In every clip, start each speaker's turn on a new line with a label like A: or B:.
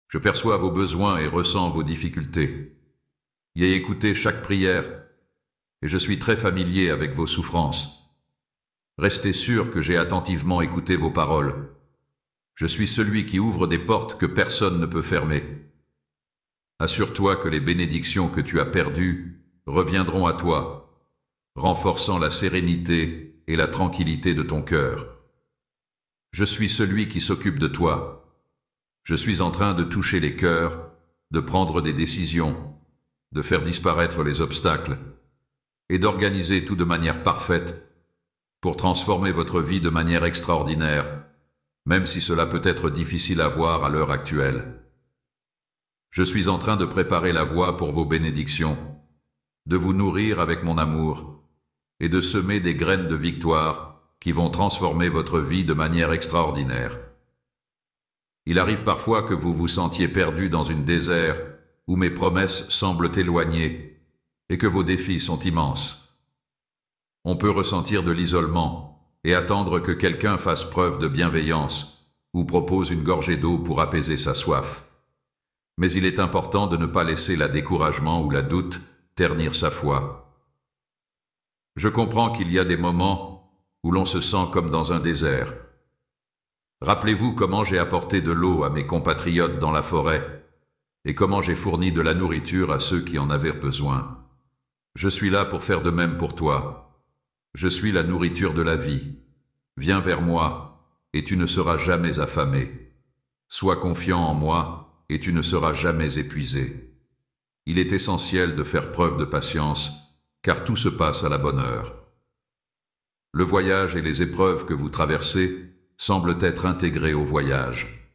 A: Je perçois vos besoins et ressens vos difficultés. Y ai écouté chaque prière, et je suis très familier avec vos souffrances. Restez sûr que j'ai attentivement écouté vos paroles. Je suis celui qui ouvre des portes que personne ne peut fermer. Assure-toi que les bénédictions que tu as perdues reviendront à toi, renforçant la sérénité et la tranquillité de ton cœur. Je suis celui qui s'occupe de toi. Je suis en train de toucher les cœurs, de prendre des décisions, de faire disparaître les obstacles et d'organiser tout de manière parfaite pour transformer votre vie de manière extraordinaire, même si cela peut être difficile à voir à l'heure actuelle. Je suis en train de préparer la voie pour vos bénédictions, de vous nourrir avec mon amour et de semer des graines de victoire qui vont transformer votre vie de manière extraordinaire. Il arrive parfois que vous vous sentiez perdu dans une désert où mes promesses semblent éloignées et que vos défis sont immenses. On peut ressentir de l'isolement et attendre que quelqu'un fasse preuve de bienveillance ou propose une gorgée d'eau pour apaiser sa soif. Mais il est important de ne pas laisser la découragement ou la doute ternir sa foi. Je comprends qu'il y a des moments où l'on se sent comme dans un désert. Rappelez-vous comment j'ai apporté de l'eau à mes compatriotes dans la forêt et comment j'ai fourni de la nourriture à ceux qui en avaient besoin. Je suis là pour faire de même pour toi. Je suis la nourriture de la vie. Viens vers moi et tu ne seras jamais affamé. Sois confiant en moi et tu ne seras jamais épuisé. Il est essentiel de faire preuve de patience car tout se passe à la bonne heure. Le voyage et les épreuves que vous traversez semblent être intégrés au voyage.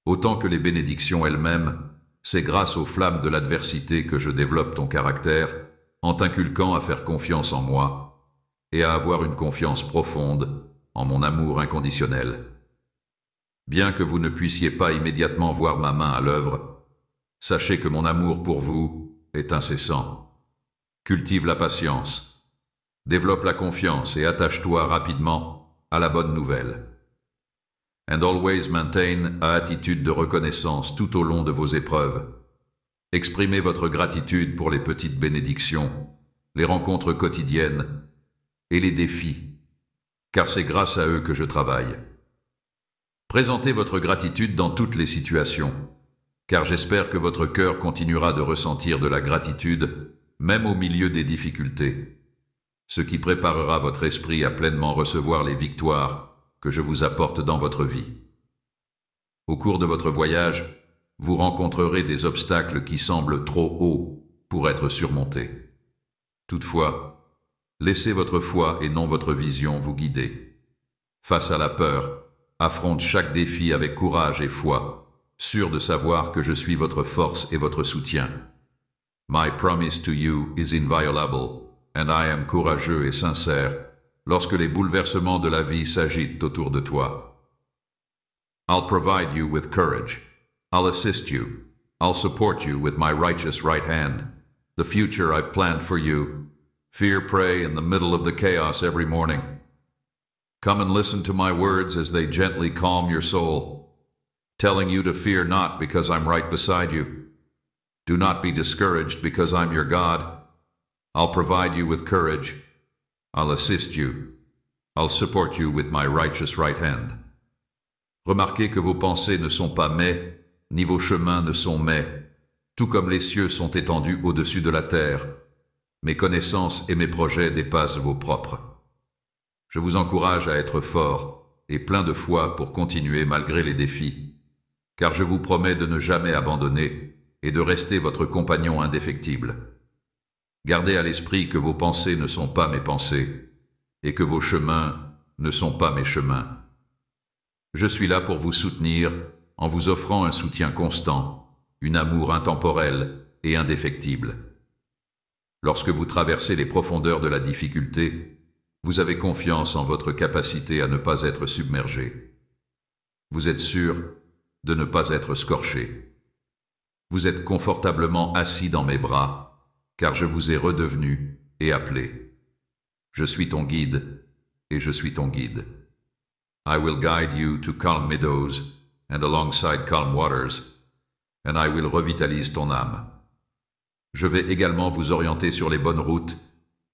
A: Autant que les bénédictions elles-mêmes, c'est grâce aux flammes de l'adversité que je développe ton caractère en t'inculquant à faire confiance en moi et à avoir une confiance profonde en mon amour inconditionnel. Bien que vous ne puissiez pas immédiatement voir ma main à l'œuvre, sachez que mon amour pour vous est incessant. Cultive la patience, développe la confiance et attache-toi rapidement à la bonne nouvelle. And always maintain une attitude de reconnaissance tout au long de vos épreuves. Exprimez votre gratitude pour les petites bénédictions, les rencontres quotidiennes et les défis, car c'est grâce à eux que je travaille. Présentez votre gratitude dans toutes les situations, car j'espère que votre cœur continuera de ressentir de la gratitude, même au milieu des difficultés, ce qui préparera votre esprit à pleinement recevoir les victoires que je vous apporte dans votre vie. Au cours de votre voyage, vous rencontrerez des obstacles qui semblent trop hauts pour être surmontés. Toutefois, laissez votre foi et non votre vision vous guider. Face à la peur, affronte chaque défi avec courage et foi, sûr de savoir que je suis votre force et votre soutien. My promise to you is inviolable, and I am courageux et sincère lorsque les bouleversements de la vie s'agitent autour de toi. I'll provide you with courage. I'll assist you. I'll support you with my righteous right hand. The future I've planned for you. Fear prey in the middle of the chaos every morning. Come and listen to my words as they gently calm your soul, telling you to fear not because I'm right beside you. Do not be discouraged because I'm your God. I'll provide you with courage. I'll assist you. I'll support you with my righteous right hand. Remarquez que vos pensées ne sont pas mes, ni vos chemins ne sont mes, tout comme les cieux sont étendus au-dessus de la terre. Mes connaissances et mes projets dépassent vos propres. Je vous encourage à être fort et plein de foi pour continuer malgré les défis, car je vous promets de ne jamais abandonner et de rester votre compagnon indéfectible. Gardez à l'esprit que vos pensées ne sont pas mes pensées et que vos chemins ne sont pas mes chemins. Je suis là pour vous soutenir en vous offrant un soutien constant, un amour intemporel et indéfectible. Lorsque vous traversez les profondeurs de la difficulté, vous avez confiance en votre capacité à ne pas être submergé. Vous êtes sûr de ne pas être scorché. Vous êtes confortablement assis dans mes bras, car je vous ai redevenu et appelé. Je suis ton guide, et je suis ton guide. I will guide you to calm meadows and alongside calm waters. and I will revitalise ton âme. Je vais également vous orienter sur les bonnes routes,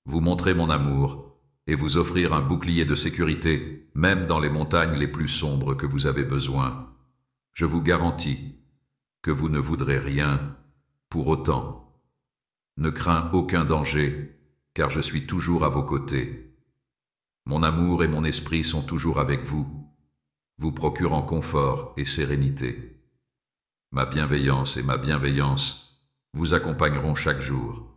A: vous montrer mon amour et vous offrir un bouclier de sécurité, même dans les montagnes les plus sombres que vous avez besoin. Je vous garantis que vous ne voudrez rien pour autant. Ne crains aucun danger, car je suis toujours à vos côtés. Mon amour et mon esprit sont toujours avec vous, vous procurant confort et sérénité. Ma bienveillance et ma bienveillance vous accompagneront chaque jour.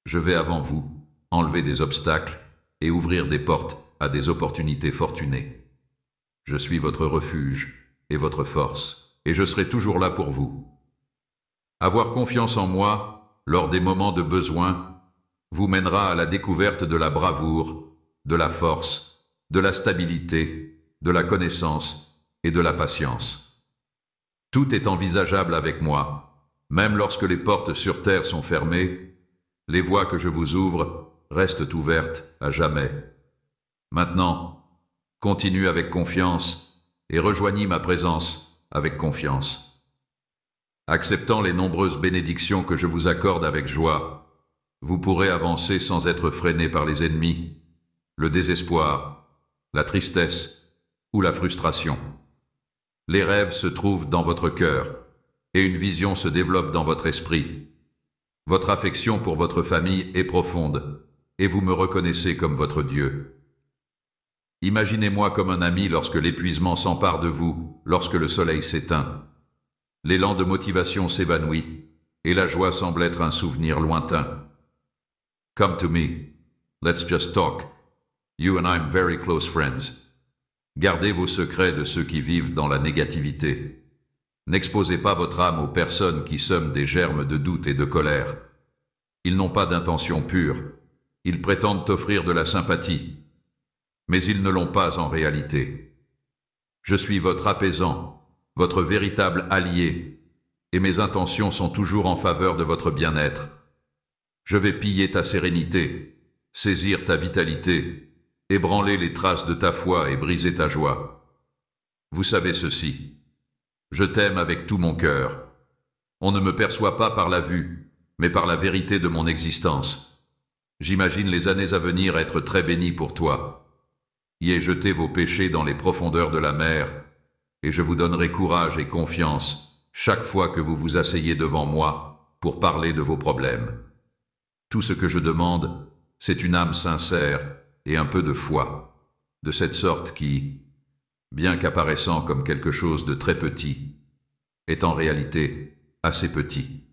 A: Je vais avant vous enlever des obstacles et ouvrir des portes à des opportunités fortunées. Je suis votre refuge et votre force, et je serai toujours là pour vous. Avoir confiance en moi, lors des moments de besoin, vous mènera à la découverte de la bravoure, de la force, de la stabilité, de la connaissance et de la patience. Tout est envisageable avec moi, même lorsque les portes sur terre sont fermées, les voies que je vous ouvre restent ouvertes à jamais. Maintenant, continue avec confiance et rejoignez ma présence avec confiance. Acceptant les nombreuses bénédictions que je vous accorde avec joie, vous pourrez avancer sans être freiné par les ennemis, le désespoir, la tristesse ou la frustration. Les rêves se trouvent dans votre cœur et une vision se développe dans votre esprit. Votre affection pour votre famille est profonde et vous me reconnaissez comme votre Dieu. Imaginez-moi comme un ami lorsque l'épuisement s'empare de vous, lorsque le soleil s'éteint. L'élan de motivation s'évanouit et la joie semble être un souvenir lointain. Come to me. Let's just talk. You and I'm very close friends. Gardez vos secrets de ceux qui vivent dans la négativité. N'exposez pas votre âme aux personnes qui sèment des germes de doute et de colère. Ils n'ont pas d'intention pure. Ils prétendent offrir de la sympathie, mais ils ne l'ont pas en réalité. Je suis votre apaisant, votre véritable allié, et mes intentions sont toujours en faveur de votre bien-être. Je vais piller ta sérénité, saisir ta vitalité, ébranler les traces de ta foi et briser ta joie. Vous savez ceci, je t'aime avec tout mon cœur. On ne me perçoit pas par la vue, mais par la vérité de mon existence. J'imagine les années à venir être très bénies pour toi. Y ai jeté vos péchés dans les profondeurs de la mer, et je vous donnerai courage et confiance chaque fois que vous vous asseyez devant moi pour parler de vos problèmes. Tout ce que je demande, c'est une âme sincère et un peu de foi, de cette sorte qui, bien qu'apparaissant comme quelque chose de très petit, est en réalité assez petit.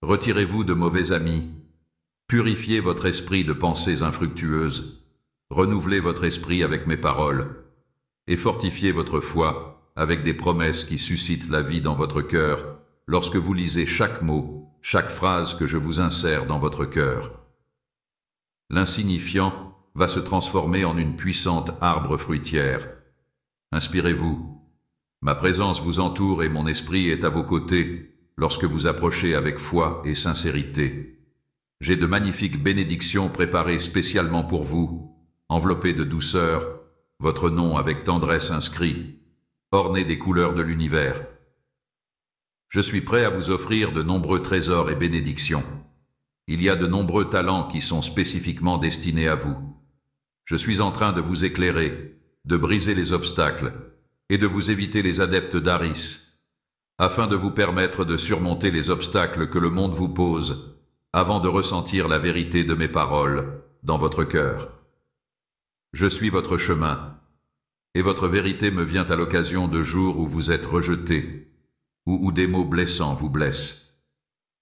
A: Retirez-vous de mauvais amis, purifiez votre esprit de pensées infructueuses, renouvelez votre esprit avec mes paroles, et fortifiez votre foi avec des promesses qui suscitent la vie dans votre cœur lorsque vous lisez chaque mot, chaque phrase que je vous insère dans votre cœur. L'insignifiant va se transformer en une puissante arbre fruitière. Inspirez-vous. Ma présence vous entoure et mon esprit est à vos côtés lorsque vous approchez avec foi et sincérité. J'ai de magnifiques bénédictions préparées spécialement pour vous, enveloppées de douceur, votre nom avec tendresse inscrit, orné des couleurs de l'univers. Je suis prêt à vous offrir de nombreux trésors et bénédictions. Il y a de nombreux talents qui sont spécifiquement destinés à vous. Je suis en train de vous éclairer, de briser les obstacles et de vous éviter les adeptes d'Aris, afin de vous permettre de surmonter les obstacles que le monde vous pose avant de ressentir la vérité de mes paroles dans votre cœur. Je suis votre chemin, et votre vérité me vient à l'occasion de jours où vous êtes rejeté, ou où des mots blessants vous blessent.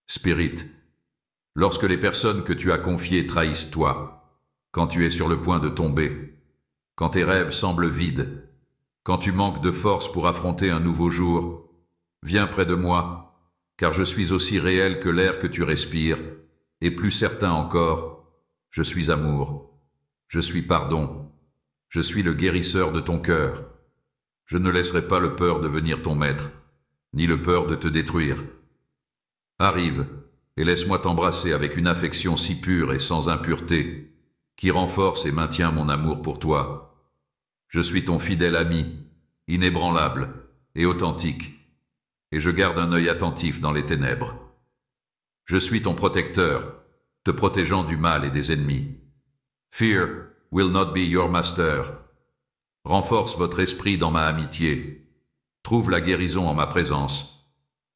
A: Spirit, lorsque les personnes que tu as confiées trahissent toi, quand tu es sur le point de tomber, quand tes rêves semblent vides, quand tu manques de force pour affronter un nouveau jour, viens près de moi, car je suis aussi réel que l'air que tu respires, et plus certain encore, je suis amour, je suis pardon, je suis le guérisseur de ton cœur. Je ne laisserai pas le peur devenir ton maître, ni le peur de te détruire. Arrive, et laisse-moi t'embrasser avec une affection si pure et sans impureté, qui renforce et maintient mon amour pour toi. Je suis ton fidèle ami, inébranlable et authentique. et je garde un œil attentif dans les ténèbres. Je suis ton protecteur, te protégeant du mal et des ennemis. Fear will not be your master. Renforce votre esprit dans ma amitié. Trouve la guérison en ma présence.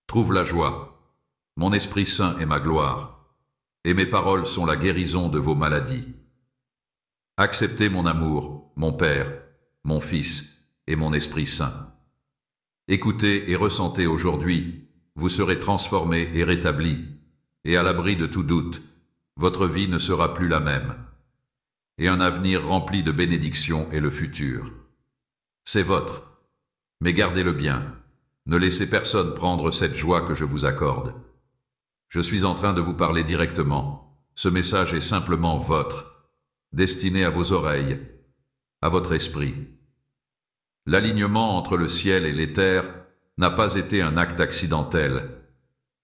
A: Trouve la joie. Mon Esprit Saint est ma gloire. Et mes paroles sont la guérison de vos maladies. Acceptez mon amour, mon Père, mon Fils et mon Esprit Saint. Écoutez et ressentez aujourd'hui, vous serez transformés et rétablis, et à l'abri de tout doute, votre vie ne sera plus la même, et un avenir rempli de bénédictions est le futur. C'est votre, mais gardez-le bien, ne laissez personne prendre cette joie que je vous accorde. Je suis en train de vous parler directement, ce message est simplement votre, destiné à vos oreilles, à votre esprit. L'alignement entre le ciel et les terres n'a pas été un acte accidentel.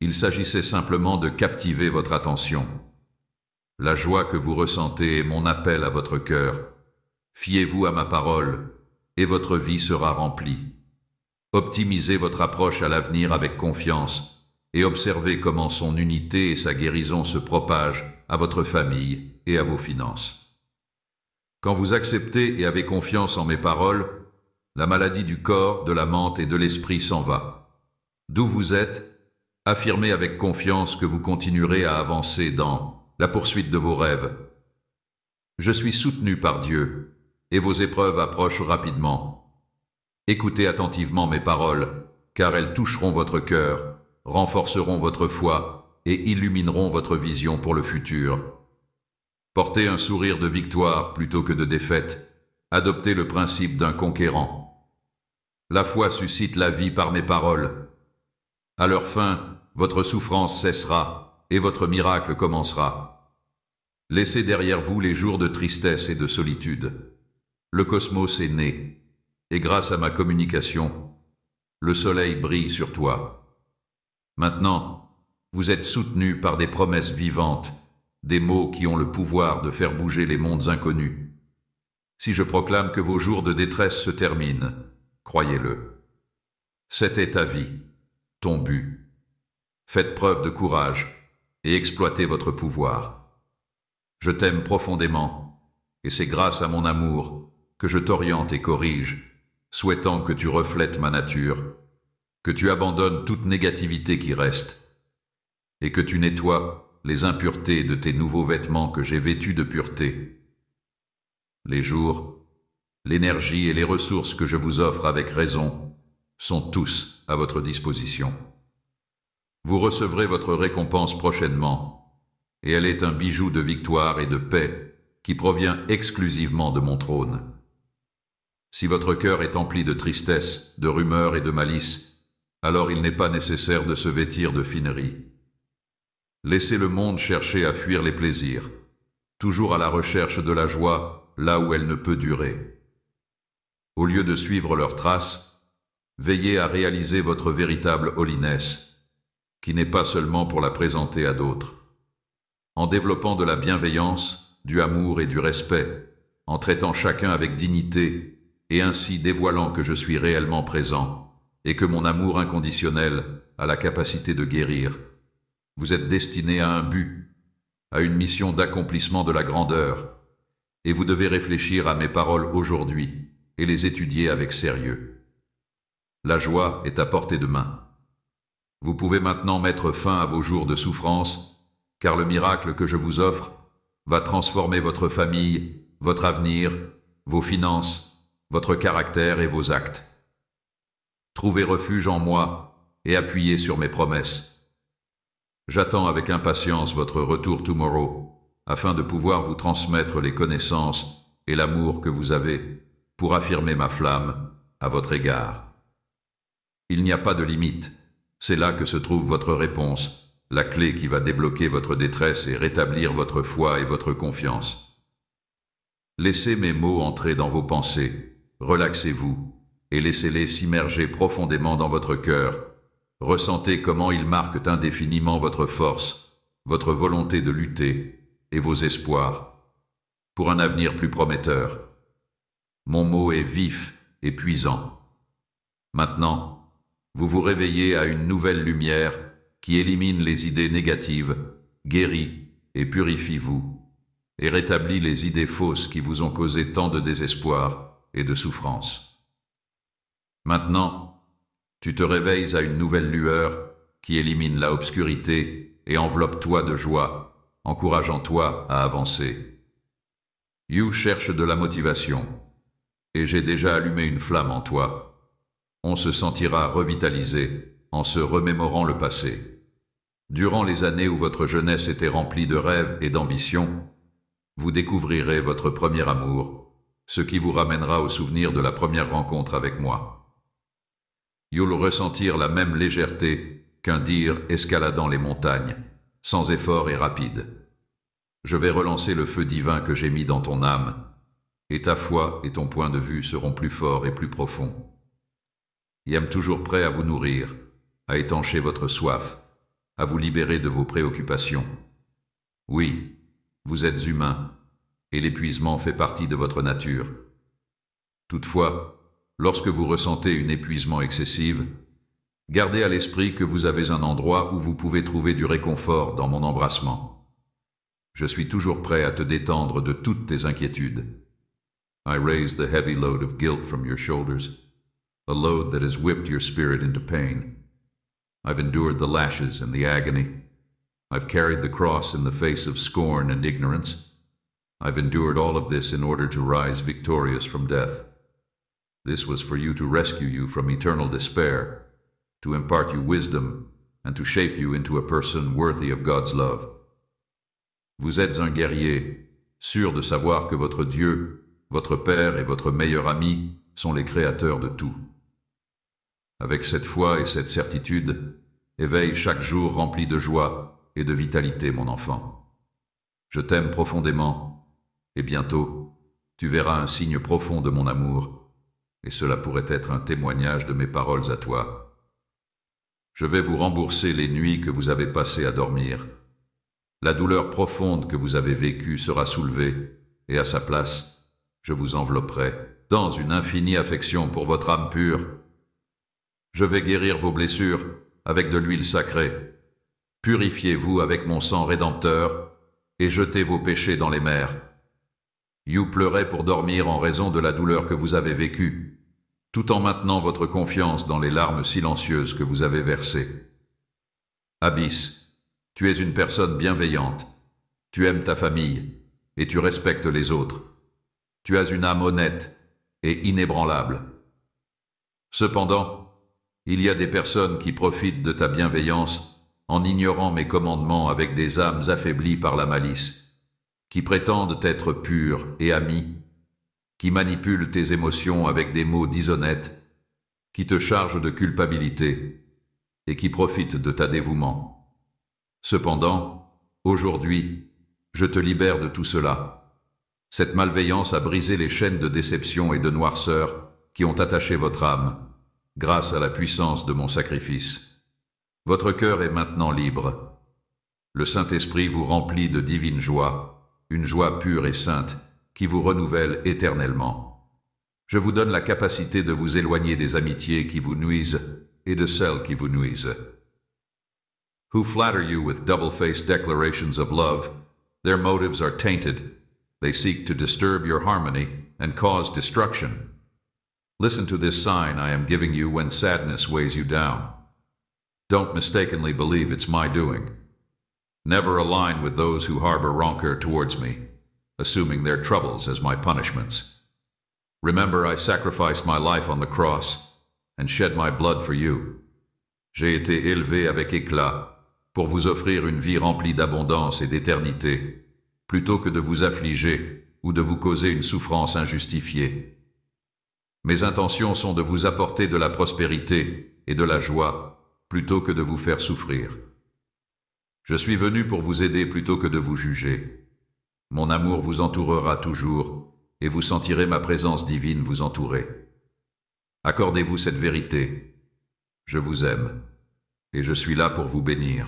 A: Il s'agissait simplement de captiver votre attention. La joie que vous ressentez est mon appel à votre cœur. Fiez-vous à ma parole, et votre vie sera remplie. Optimisez votre approche à l'avenir avec confiance, et observez comment son unité et sa guérison se propagent à votre famille et à vos finances. Quand vous acceptez et avez confiance en mes paroles, la maladie du corps, de la mente et de l'esprit s'en va. D'où vous êtes, affirmez avec confiance que vous continuerez à avancer dans la poursuite de vos rêves. Je suis soutenu par Dieu, et vos épreuves approchent rapidement. Écoutez attentivement mes paroles, car elles toucheront votre cœur, renforceront votre foi et illumineront votre vision pour le futur. Portez un sourire de victoire plutôt que de défaite. Adoptez le principe d'un conquérant. La foi suscite la vie par mes paroles. À leur fin, votre souffrance cessera et votre miracle commencera. Laissez derrière vous les jours de tristesse et de solitude. Le cosmos est né, et grâce à ma communication, le soleil brille sur toi. Maintenant, vous êtes soutenu par des promesses vivantes, des mots qui ont le pouvoir de faire bouger les mondes inconnus. Si je proclame que vos jours de détresse se terminent, croyez-le. C'était ta vie, ton but. Faites preuve de courage et exploitez votre pouvoir. Je t'aime profondément, et c'est grâce à mon amour que je t'oriente et corrige, souhaitant que tu reflètes ma nature, que tu abandonnes toute négativité qui reste, et que tu nettoies les impuretés de tes nouveaux vêtements que j'ai vêtus de pureté. Les jours, l'énergie et les ressources que je vous offre avec raison sont tous à votre disposition. Vous recevrez votre récompense prochainement, et elle est un bijou de victoire et de paix qui provient exclusivement de mon trône. Si votre cœur est empli de tristesse, de rumeurs et de malice, alors il n'est pas nécessaire de se vêtir de finerie. Laissez le monde chercher à fuir les plaisirs, toujours à la recherche de la joie là où elle ne peut durer. Au lieu de suivre leurs traces, veillez à réaliser votre véritable holiness, qui n'est pas seulement pour la présenter à d'autres. En développant de la bienveillance, du amour et du respect, en traitant chacun avec dignité, et ainsi dévoilant que je suis réellement présent, et que mon amour inconditionnel a la capacité de guérir, vous êtes destiné à un but, à une mission d'accomplissement de la grandeur, et vous devez réfléchir à mes paroles aujourd'hui et les étudier avec sérieux. La joie est à portée de main. Vous pouvez maintenant mettre fin à vos jours de souffrance, car le miracle que je vous offre va transformer votre famille, votre avenir, vos finances, votre caractère et vos actes. Trouvez refuge en moi et appuyez sur mes promesses. J'attends avec impatience votre retour tomorrow, afin de pouvoir vous transmettre les connaissances et l'amour que vous avez pour affirmer ma flamme à votre égard. Il n'y a pas de limite, c'est là que se trouve votre réponse, la clé qui va débloquer votre détresse et rétablir votre foi et votre confiance. Laissez mes mots entrer dans vos pensées, relaxez-vous et laissez-les s'immerger profondément dans votre cœur. Ressentez comment ils marquent indéfiniment votre force, votre volonté de lutter et vos espoirs pour un avenir plus prometteur. Mon mot est vif et puissant. Maintenant, Vous vous réveillez à une nouvelle lumière qui élimine les idées négatives, guérit et purifie vous, et rétablit les idées fausses qui vous ont causé tant de désespoir et de souffrance. Maintenant, tu te réveilles à une nouvelle lueur qui élimine la obscurité et enveloppe-toi de joie, encourageant toi à avancer. You cherche de la motivation, et j'ai déjà allumé une flamme en toi. On se sentira revitalisé en se remémorant le passé. Durant les années où votre jeunesse était remplie de rêves et d'ambitions, vous découvrirez votre premier amour, ce qui vous ramènera au souvenir de la première rencontre avec moi. You'll ressentir la même légèreté qu'un deer escaladant les montagnes, sans effort et rapide. Je vais relancer le feu divin que j'ai mis dans ton âme, et ta foi et ton point de vue seront plus forts et plus profonds. Yam toujours prêt à vous nourrir, à étancher votre soif, à vous libérer de vos préoccupations. Oui, vous êtes humain, et l'épuisement fait partie de votre nature. Toutefois, lorsque vous ressentez un épuisement excessif, gardez à l'esprit que vous avez un endroit où vous pouvez trouver du réconfort dans mon embrassement. Je suis toujours prêt à te détendre de toutes tes inquiétudes. I raise the heavy load of guilt from your shoulders, a load that has whipped your spirit into pain. I've endured the lashes and the agony. I've carried the cross in the face of scorn and ignorance. I've endured all of this in order to rise victorious from death. This was for you to rescue you from eternal despair, to impart you wisdom, and to shape you into a person worthy of God's love. Vous êtes un guerrier, sûr de savoir que votre Dieu, votre Père et votre meilleur ami sont les créateurs de tout. Avec cette foi et cette certitude, éveille chaque jour rempli de joie et de vitalité, mon enfant. Je t'aime profondément, et bientôt, tu verras un signe profond de mon amour, et cela pourrait être un témoignage de mes paroles à toi. Je vais vous rembourser les nuits que vous avez passées à dormir. La douleur profonde que vous avez vécue sera soulevée, et à sa place, je vous envelopperai dans une infinie affection pour votre âme pure. Je vais guérir vos blessures avec de l'huile sacrée. Purifiez-vous avec mon sang rédempteur, et jetez vos péchés dans les mers. You pleurez pour dormir en raison de la douleur que vous avez vécue, tout en maintenant votre confiance dans les larmes silencieuses que vous avez versées. Abyss, tu es une personne bienveillante, tu aimes ta famille, et tu respectes les autres. Tu as une âme honnête et inébranlable. Cependant, il y a des personnes qui profitent de ta bienveillance en ignorant mes commandements avec des âmes affaiblies par la malice, qui prétendent être pures et amies, qui manipulent tes émotions avec des mots dishonnêtes, qui te chargent de culpabilité et qui profitent de ta dévouement. Cependant, aujourd'hui, je te libère de tout cela. Cette malveillance a brisé les chaînes de déception et de noirceur qui ont attaché votre âme, grâce à la puissance de mon sacrifice. Votre cœur est maintenant libre. Le Saint-Esprit vous remplit de divine joie, une joie pure et sainte qui vous renouvelle éternellement. Je vous donne la capacité de vous éloigner des amitiés qui vous nuisent et de celles qui vous nuisent. Who flatter you with double-faced declarations of love, their motives are tainted. They seek to disturb your harmony and cause destruction. Listen to this sign I am giving you when sadness weighs you down. Don't mistakenly believe it's my doing. Never align with those who harbor rancor towards me, assuming their troubles as my punishments. Remember, I sacrificed my life on the cross and shed my blood for you. J'ai été élevé avec éclat pour vous offrir une vie remplie d'abondance et d'éternité, plutôt que de vous affliger ou de vous causer une souffrance injustifiée. Mes intentions sont de vous apporter de la prospérité et de la joie, plutôt que de vous faire souffrir. Je suis venu pour vous aider plutôt que de vous juger. Mon amour vous entourera toujours, et vous sentirez ma présence divine vous entourer. Accordez-vous cette vérité. Je vous aime, et je suis là pour vous bénir.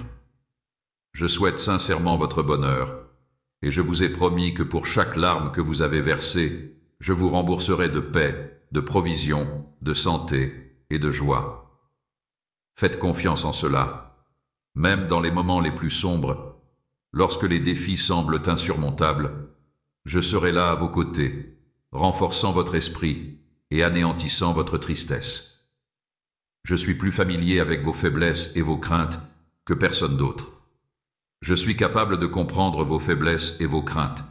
A: Je souhaite sincèrement votre bonheur, et je vous ai promis que pour chaque larme que vous avez versée, je vous rembourserai de paix, de provision, de santé et de joie. Faites confiance en cela. Même dans les moments les plus sombres, lorsque les défis semblent insurmontables, je serai là à vos côtés, renforçant votre esprit et anéantissant votre tristesse. Je suis plus familier avec vos faiblesses et vos craintes que personne d'autre. Je suis capable de comprendre vos faiblesses et vos craintes.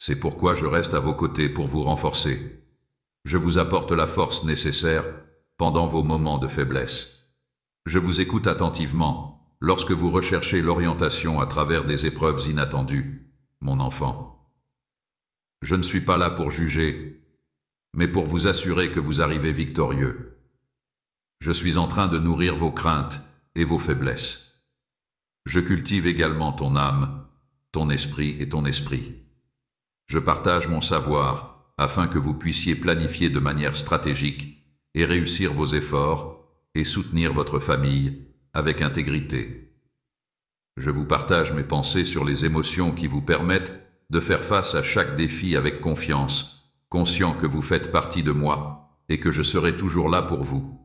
A: C'est pourquoi je reste à vos côtés pour vous renforcer. Je vous apporte la force nécessaire pendant vos moments de faiblesse. Je vous écoute attentivement lorsque vous recherchez l'orientation à travers des épreuves inattendues, mon enfant. Je ne suis pas là pour juger, mais pour vous assurer que vous arrivez victorieux. Je suis en train de nourrir vos craintes et vos faiblesses. Je cultive également ton âme, ton esprit et ton esprit. Je partage mon savoir afin que vous puissiez planifier de manière stratégique et réussir vos efforts et soutenir votre famille avec intégrité. Je vous partage mes pensées sur les émotions qui vous permettent de faire face à chaque défi avec confiance, conscient que vous faites partie de moi et que je serai toujours là pour vous.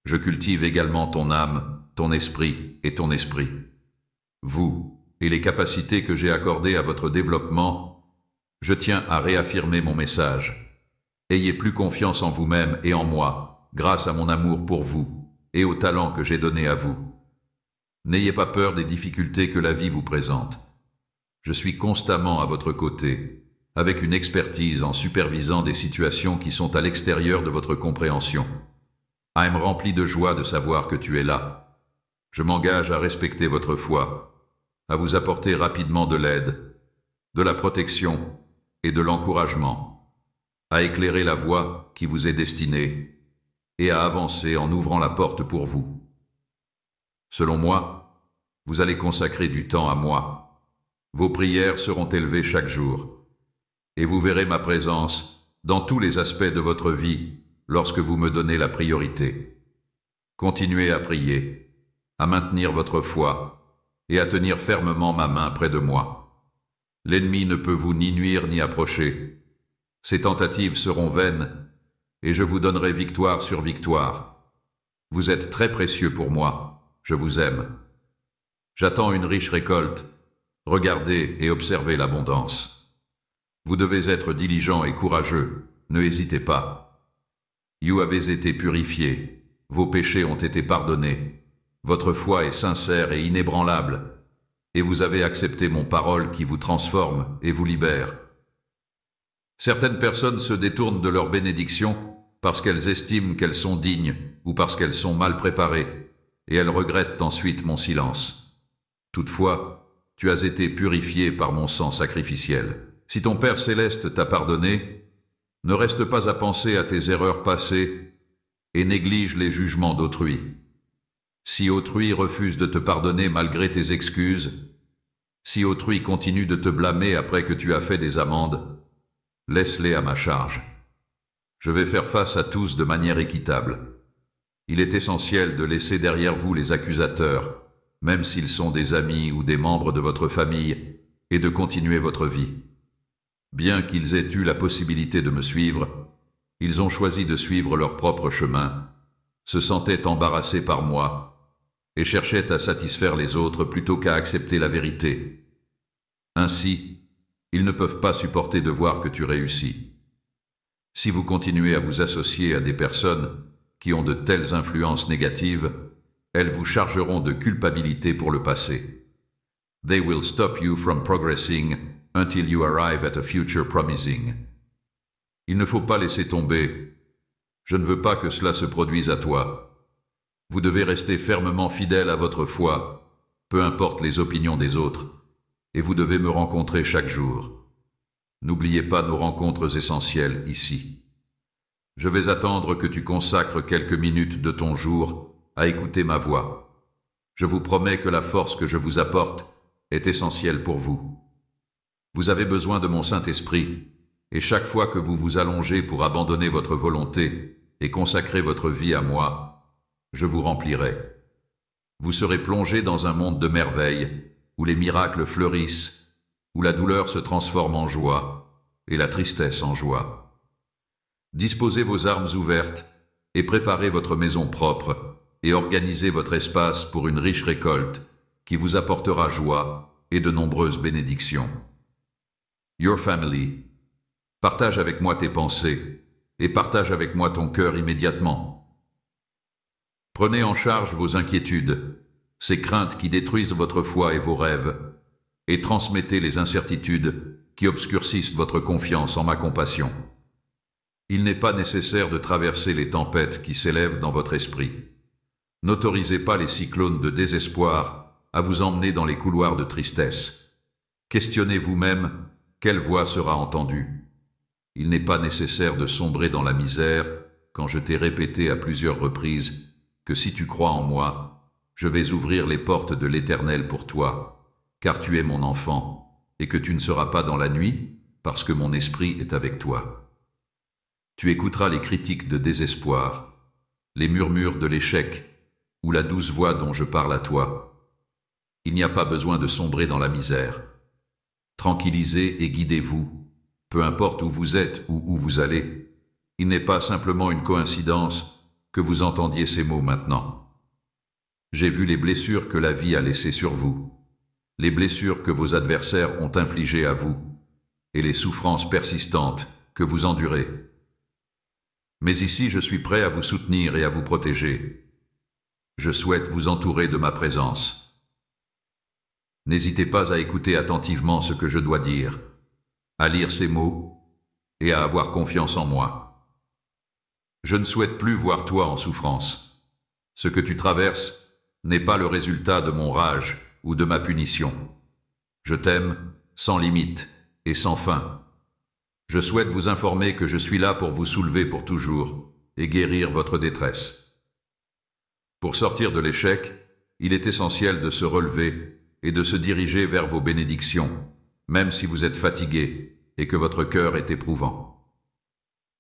A: Je cultive également ton âme, ton esprit et ton esprit. Vous et les capacités que j'ai accordées à votre développement, je tiens à réaffirmer mon message. Ayez plus confiance en vous-même et en moi, grâce à mon amour pour vous et au talent que j'ai donné à vous. N'ayez pas peur des difficultés que la vie vous présente. Je suis constamment à votre côté, avec une expertise en supervisant des situations qui sont à l'extérieur de votre compréhension. I'm rempli de joie de savoir que tu es là. Je m'engage à respecter votre foi, à vous apporter rapidement de l'aide, de la protection et de l'encouragement, à éclairer la voie qui vous est destinée et à avancer en ouvrant la porte pour vous. Selon moi, vous allez consacrer du temps à moi. Vos prières seront élevées chaque jour et vous verrez ma présence dans tous les aspects de votre vie lorsque vous me donnez la priorité. Continuez à prier, à maintenir votre foi et à tenir fermement ma main près de moi. L'ennemi ne peut vous ni nuire ni approcher. Ses tentatives seront vaines et je vous donnerai victoire sur victoire. Vous êtes très précieux pour moi, je vous aime. J'attends une riche récolte. Regardez et observez l'abondance. Vous devez être diligent et courageux, ne hésitez pas. Vous avez été purifiés, vos péchés ont été pardonnés, votre foi est sincère et inébranlable, et vous avez accepté mon parole qui vous transforme et vous libère. Certaines personnes se détournent de leur bénédiction parce qu'elles estiment qu'elles sont dignes ou parce qu'elles sont mal préparées, et elles regrettent ensuite mon silence. Toutefois, tu as été purifié par mon sang sacrificiel. Si ton Père céleste t'a pardonné, ne reste pas à penser à tes erreurs passées et néglige les jugements d'autrui. Si autrui refuse de te pardonner malgré tes excuses, si autrui continue de te blâmer après que tu as fait des amendes, laisse-les à ma charge. Je vais faire face à tous de manière équitable. Il est essentiel de laisser derrière vous les accusateurs, même s'ils sont des amis ou des membres de votre famille, et de continuer votre vie. Bien qu'ils aient eu la possibilité de me suivre, ils ont choisi de suivre leur propre chemin, se sentaient embarrassés par moi, et cherchaient à satisfaire les autres plutôt qu'à accepter la vérité. Ainsi, ils ne peuvent pas supporter de voir que tu réussis. Si vous continuez à vous associer à des personnes qui ont de telles influences négatives, elles vous chargeront de culpabilité pour le passé. They will stop you from progressing until you arrive at a future promising. Il ne faut pas laisser tomber. Je ne veux pas que cela se produise à toi. Vous devez rester fermement fidèle à votre foi, peu importe les opinions des autres, et vous devez me rencontrer chaque jour. N'oubliez pas nos rencontres essentielles ici. Je vais attendre que tu consacres quelques minutes de ton jour à écouter ma voix. Je vous promets que la force que je vous apporte est essentielle pour vous. Vous avez besoin de mon Saint-Esprit, et chaque fois que vous vous allongez pour abandonner votre volonté et consacrer votre vie à moi, je vous remplirai. Vous serez plongé dans un monde de merveilles, où les miracles fleurissent, où la douleur se transforme en joie, et la tristesse en joie. Disposez vos armes ouvertes, et préparez votre maison propre, et organisez votre espace pour une riche récolte qui vous apportera joie et de nombreuses bénédictions. Your family. Partage avec moi tes pensées et partage avec moi ton cœur immédiatement. Prenez en charge vos inquiétudes, ces craintes qui détruisent votre foi et vos rêves, et transmettez les incertitudes qui obscurcissent votre confiance en ma compassion. Il n'est pas nécessaire de traverser les tempêtes qui s'élèvent dans votre esprit. N'autorisez pas les cyclones de désespoir à vous emmener dans les couloirs de tristesse. Questionnez vous-même quelle voix sera entendue. Il n'est pas nécessaire de sombrer dans la misère quand je t'ai répété à plusieurs reprises que si tu crois en moi, je vais ouvrir les portes de l'Éternel pour toi, car tu es mon enfant, et que tu ne seras pas dans la nuit, parce que mon esprit est avec toi. Tu écouteras les critiques de désespoir, les murmures de l'échec, ou la douce voix dont je parle à toi. Il n'y a pas besoin de sombrer dans la misère. Tranquillisez et guidez-vous, peu importe où vous êtes ou où vous allez. Il n'est pas simplement une coïncidence que vous entendiez ces mots maintenant. J'ai vu les blessures que la vie a laissées sur vous, les blessures que vos adversaires ont infligées à vous, et les souffrances persistantes que vous endurez. Mais ici, je suis prêt à vous soutenir et à vous protéger. Je souhaite vous entourer de ma présence. N'hésitez pas à écouter attentivement ce que je dois dire, à lire ces mots et à avoir confiance en moi. Je ne souhaite plus voir toi en souffrance. Ce que tu traverses n'est pas le résultat de mon rage ou de ma punition. Je t'aime sans limite et sans fin. Je souhaite vous informer que je suis là pour vous soulever pour toujours et guérir votre détresse. Pour sortir de l'échec, il est essentiel de se relever et de se diriger vers vos bénédictions, même si vous êtes fatigué et que votre cœur est éprouvant.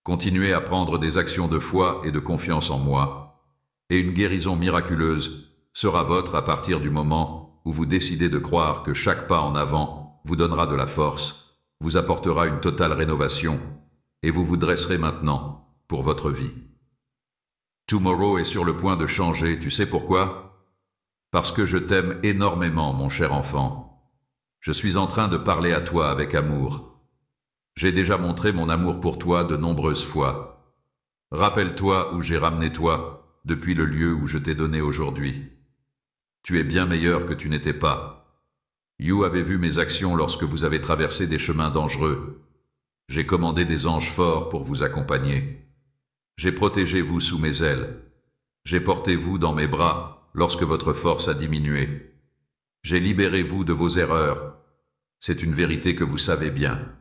A: Continuez à prendre des actions de foi et de confiance en moi, et une guérison miraculeuse sera vôtre à partir du moment où vous décidez de croire que chaque pas en avant vous donnera de la force, vous apportera une totale rénovation, et vous vous dresserez maintenant pour votre vie. Tomorrow est sur le point de changer, tu sais pourquoi? Parce que je t'aime énormément, mon cher enfant. Je suis en train de parler à toi avec amour. J'ai déjà montré mon amour pour toi de nombreuses fois. Rappelle-toi où j'ai ramené toi depuis le lieu où je t'ai donné aujourd'hui. Tu es bien meilleur que tu n'étais pas. You avait vu mes actions lorsque vous avez traversé des chemins dangereux. J'ai commandé des anges forts pour vous accompagner. J'ai protégé vous sous mes ailes. J'ai porté vous dans mes bras lorsque votre force a diminué. J'ai libéré vous de vos erreurs. C'est une vérité que vous savez bien.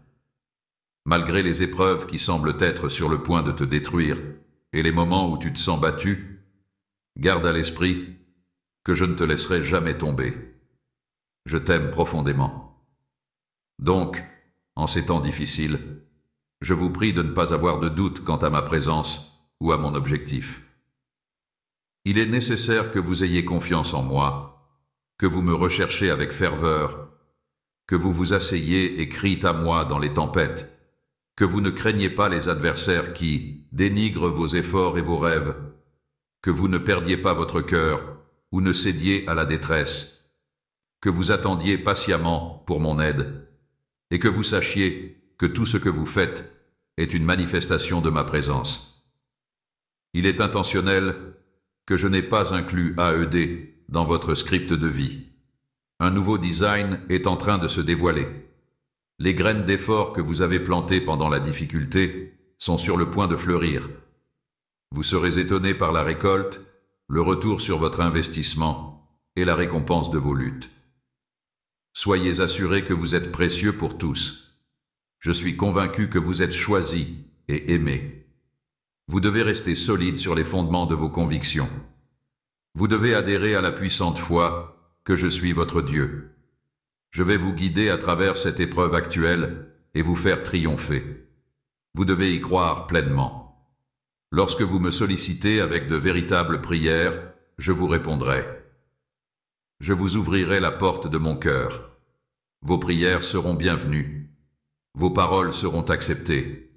A: Malgré les épreuves qui semblent être sur le point de te détruire et les moments où tu te sens battu, garde à l'esprit que je ne te laisserai jamais tomber. Je t'aime profondément. Donc, en ces temps difficiles, je vous prie de ne pas avoir de doute quant à ma présence ou à mon objectif. Il est nécessaire que vous ayez confiance en moi, que vous me recherchiez avec ferveur, que vous vous asseyez et criez à moi dans les tempêtes, que vous ne craignez pas les adversaires qui dénigrent vos efforts et vos rêves, que vous ne perdiez pas votre cœur ou ne cédiez à la détresse, que vous attendiez patiemment pour mon aide, et que vous sachiez que tout ce que vous faites est une manifestation de ma présence. Il est intentionnel que je n'ai pas inclus AED dans votre script de vie. Un nouveau design est en train de se dévoiler. Les graines d'effort que vous avez plantées pendant la difficulté sont sur le point de fleurir. Vous serez étonné par la récolte, le retour sur votre investissement et la récompense de vos luttes. Soyez assurés que vous êtes précieux pour tous. Je suis convaincu que vous êtes choisis et aimés. Vous devez rester solide sur les fondements de vos convictions. Vous devez adhérer à la puissante foi que je suis votre Dieu. Je vais vous guider à travers cette épreuve actuelle et vous faire triompher. Vous devez y croire pleinement. Lorsque vous me sollicitez avec de véritables prières, je vous répondrai. Je vous ouvrirai la porte de mon cœur. Vos prières seront bienvenues. Vos paroles seront acceptées.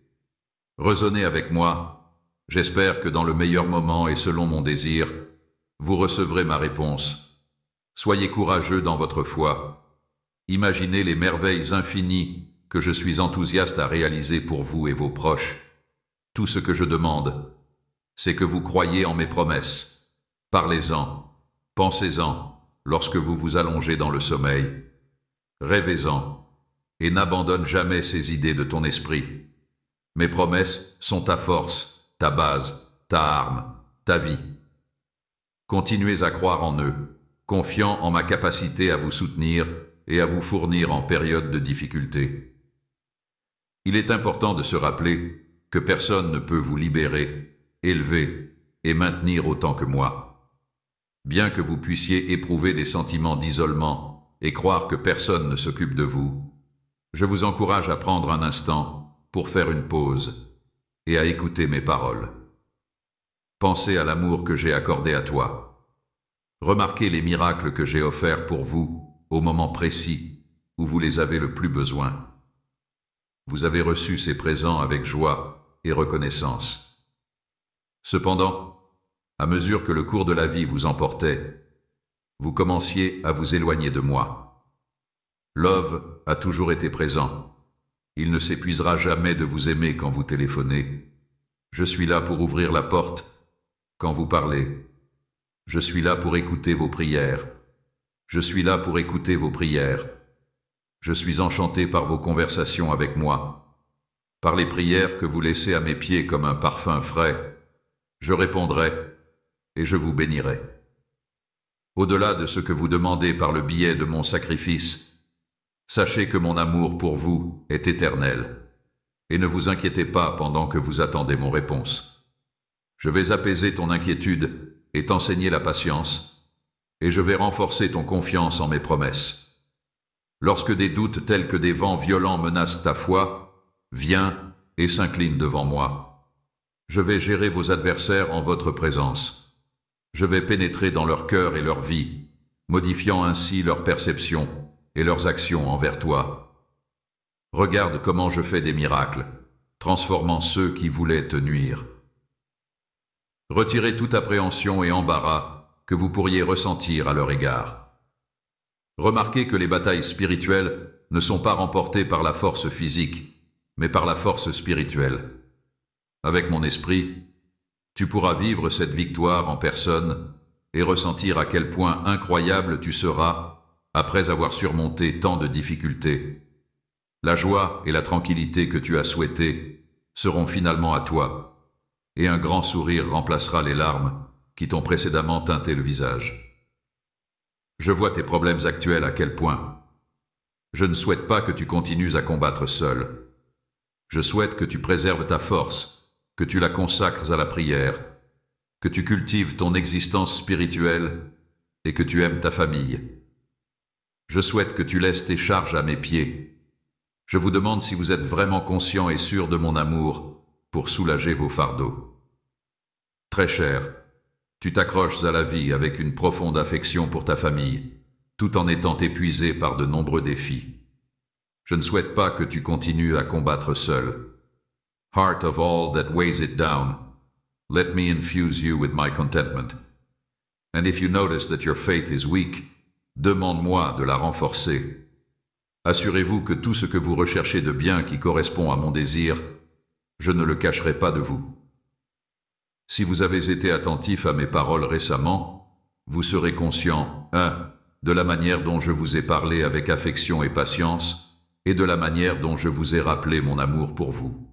A: Raisonnez avec moi. J'espère que dans le meilleur moment et selon mon désir, vous recevrez ma réponse. Soyez courageux dans votre foi. Imaginez les merveilles infinies que je suis enthousiaste à réaliser pour vous et vos proches. Tout ce que je demande, c'est que vous croyiez en mes promesses. Parlez-en, pensez-en, lorsque vous vous allongez dans le sommeil. Rêvez-en, et n'abandonne jamais ces idées de ton esprit. Mes promesses sont ta force, ta base, ta arme, ta vie. Continuez à croire en eux, confiant en ma capacité à vous soutenir et à vous fournir en période de difficulté. Il est important de se rappeler que personne ne peut vous libérer, élever et maintenir autant que moi. Bien que vous puissiez éprouver des sentiments d'isolement et croire que personne ne s'occupe de vous, je vous encourage à prendre un instant pour faire une pause et à écouter mes paroles. Pensez à l'amour que j'ai accordé à toi. Remarquez les miracles que j'ai offerts pour vous au moment précis où vous les avez le plus besoin. Vous avez reçu ces présents avec joie et reconnaissance. Cependant, à mesure que le cours de la vie vous emportait, vous commenciez à vous éloigner de moi. Love a toujours été présent. Il ne s'épuisera jamais de vous aimer quand vous téléphonez. Je suis là pour ouvrir la porte quand vous parlez. Je suis là pour écouter vos prières. Je suis là pour écouter vos prières. Je suis enchanté par vos conversations avec moi, par les prières que vous laissez à mes pieds comme un parfum frais. Je répondrai et je vous bénirai. Au-delà de ce que vous demandez par le biais de mon sacrifice, sachez que mon amour pour vous est éternel, et ne vous inquiétez pas pendant que vous attendez mon réponse. Je vais apaiser ton inquiétude et t'enseigner la patience, et je vais renforcer ton confiance en mes promesses. Lorsque des doutes tels que des vents violents menacent ta foi, viens et s'incline devant moi. Je vais gérer vos adversaires en votre présence. Je vais pénétrer dans leur cœur et leur vie, modifiant ainsi leur perception et leurs actions envers toi. Regarde comment je fais des miracles, transformant ceux qui voulaient te nuire. Retirez toute appréhension et embarras que vous pourriez ressentir à leur égard. Remarquez que les batailles spirituelles ne sont pas remportées par la force physique, mais par la force spirituelle. Avec mon esprit, tu pourras vivre cette victoire en personne et ressentir à quel point incroyable tu seras après avoir surmonté tant de difficultés. La joie et la tranquillité que tu as souhaitées seront finalement à toi, et un grand sourire remplacera les larmes qui t'ont précédemment teinté le visage. Je vois tes problèmes actuels à quel point. Je ne souhaite pas que tu continues à combattre seul. Je souhaite que tu préserves ta force, que tu la consacres à la prière, que tu cultives ton existence spirituelle et que tu aimes ta famille. Je souhaite que tu laisses tes charges à mes pieds. Je vous demande si vous êtes vraiment conscient et sûr de mon amour pour soulager vos fardeaux. Très cher, tu t'accroches à la vie avec une profonde affection pour ta famille, tout en étant épuisé par de nombreux défis. Je ne souhaite pas que tu continues à combattre seul. Heart of all that weighs it down, let me infuse you with my contentment. And if you notice that your faith is weak, demande-moi de la renforcer. Assurez-vous que tout ce que vous recherchez de bien qui correspond à mon désir, je ne le cacherai pas de vous. Si vous avez été attentif à mes paroles récemment, vous serez conscient, 1. De la manière dont je vous ai parlé avec affection et patience, et de la manière dont je vous ai rappelé mon amour pour vous.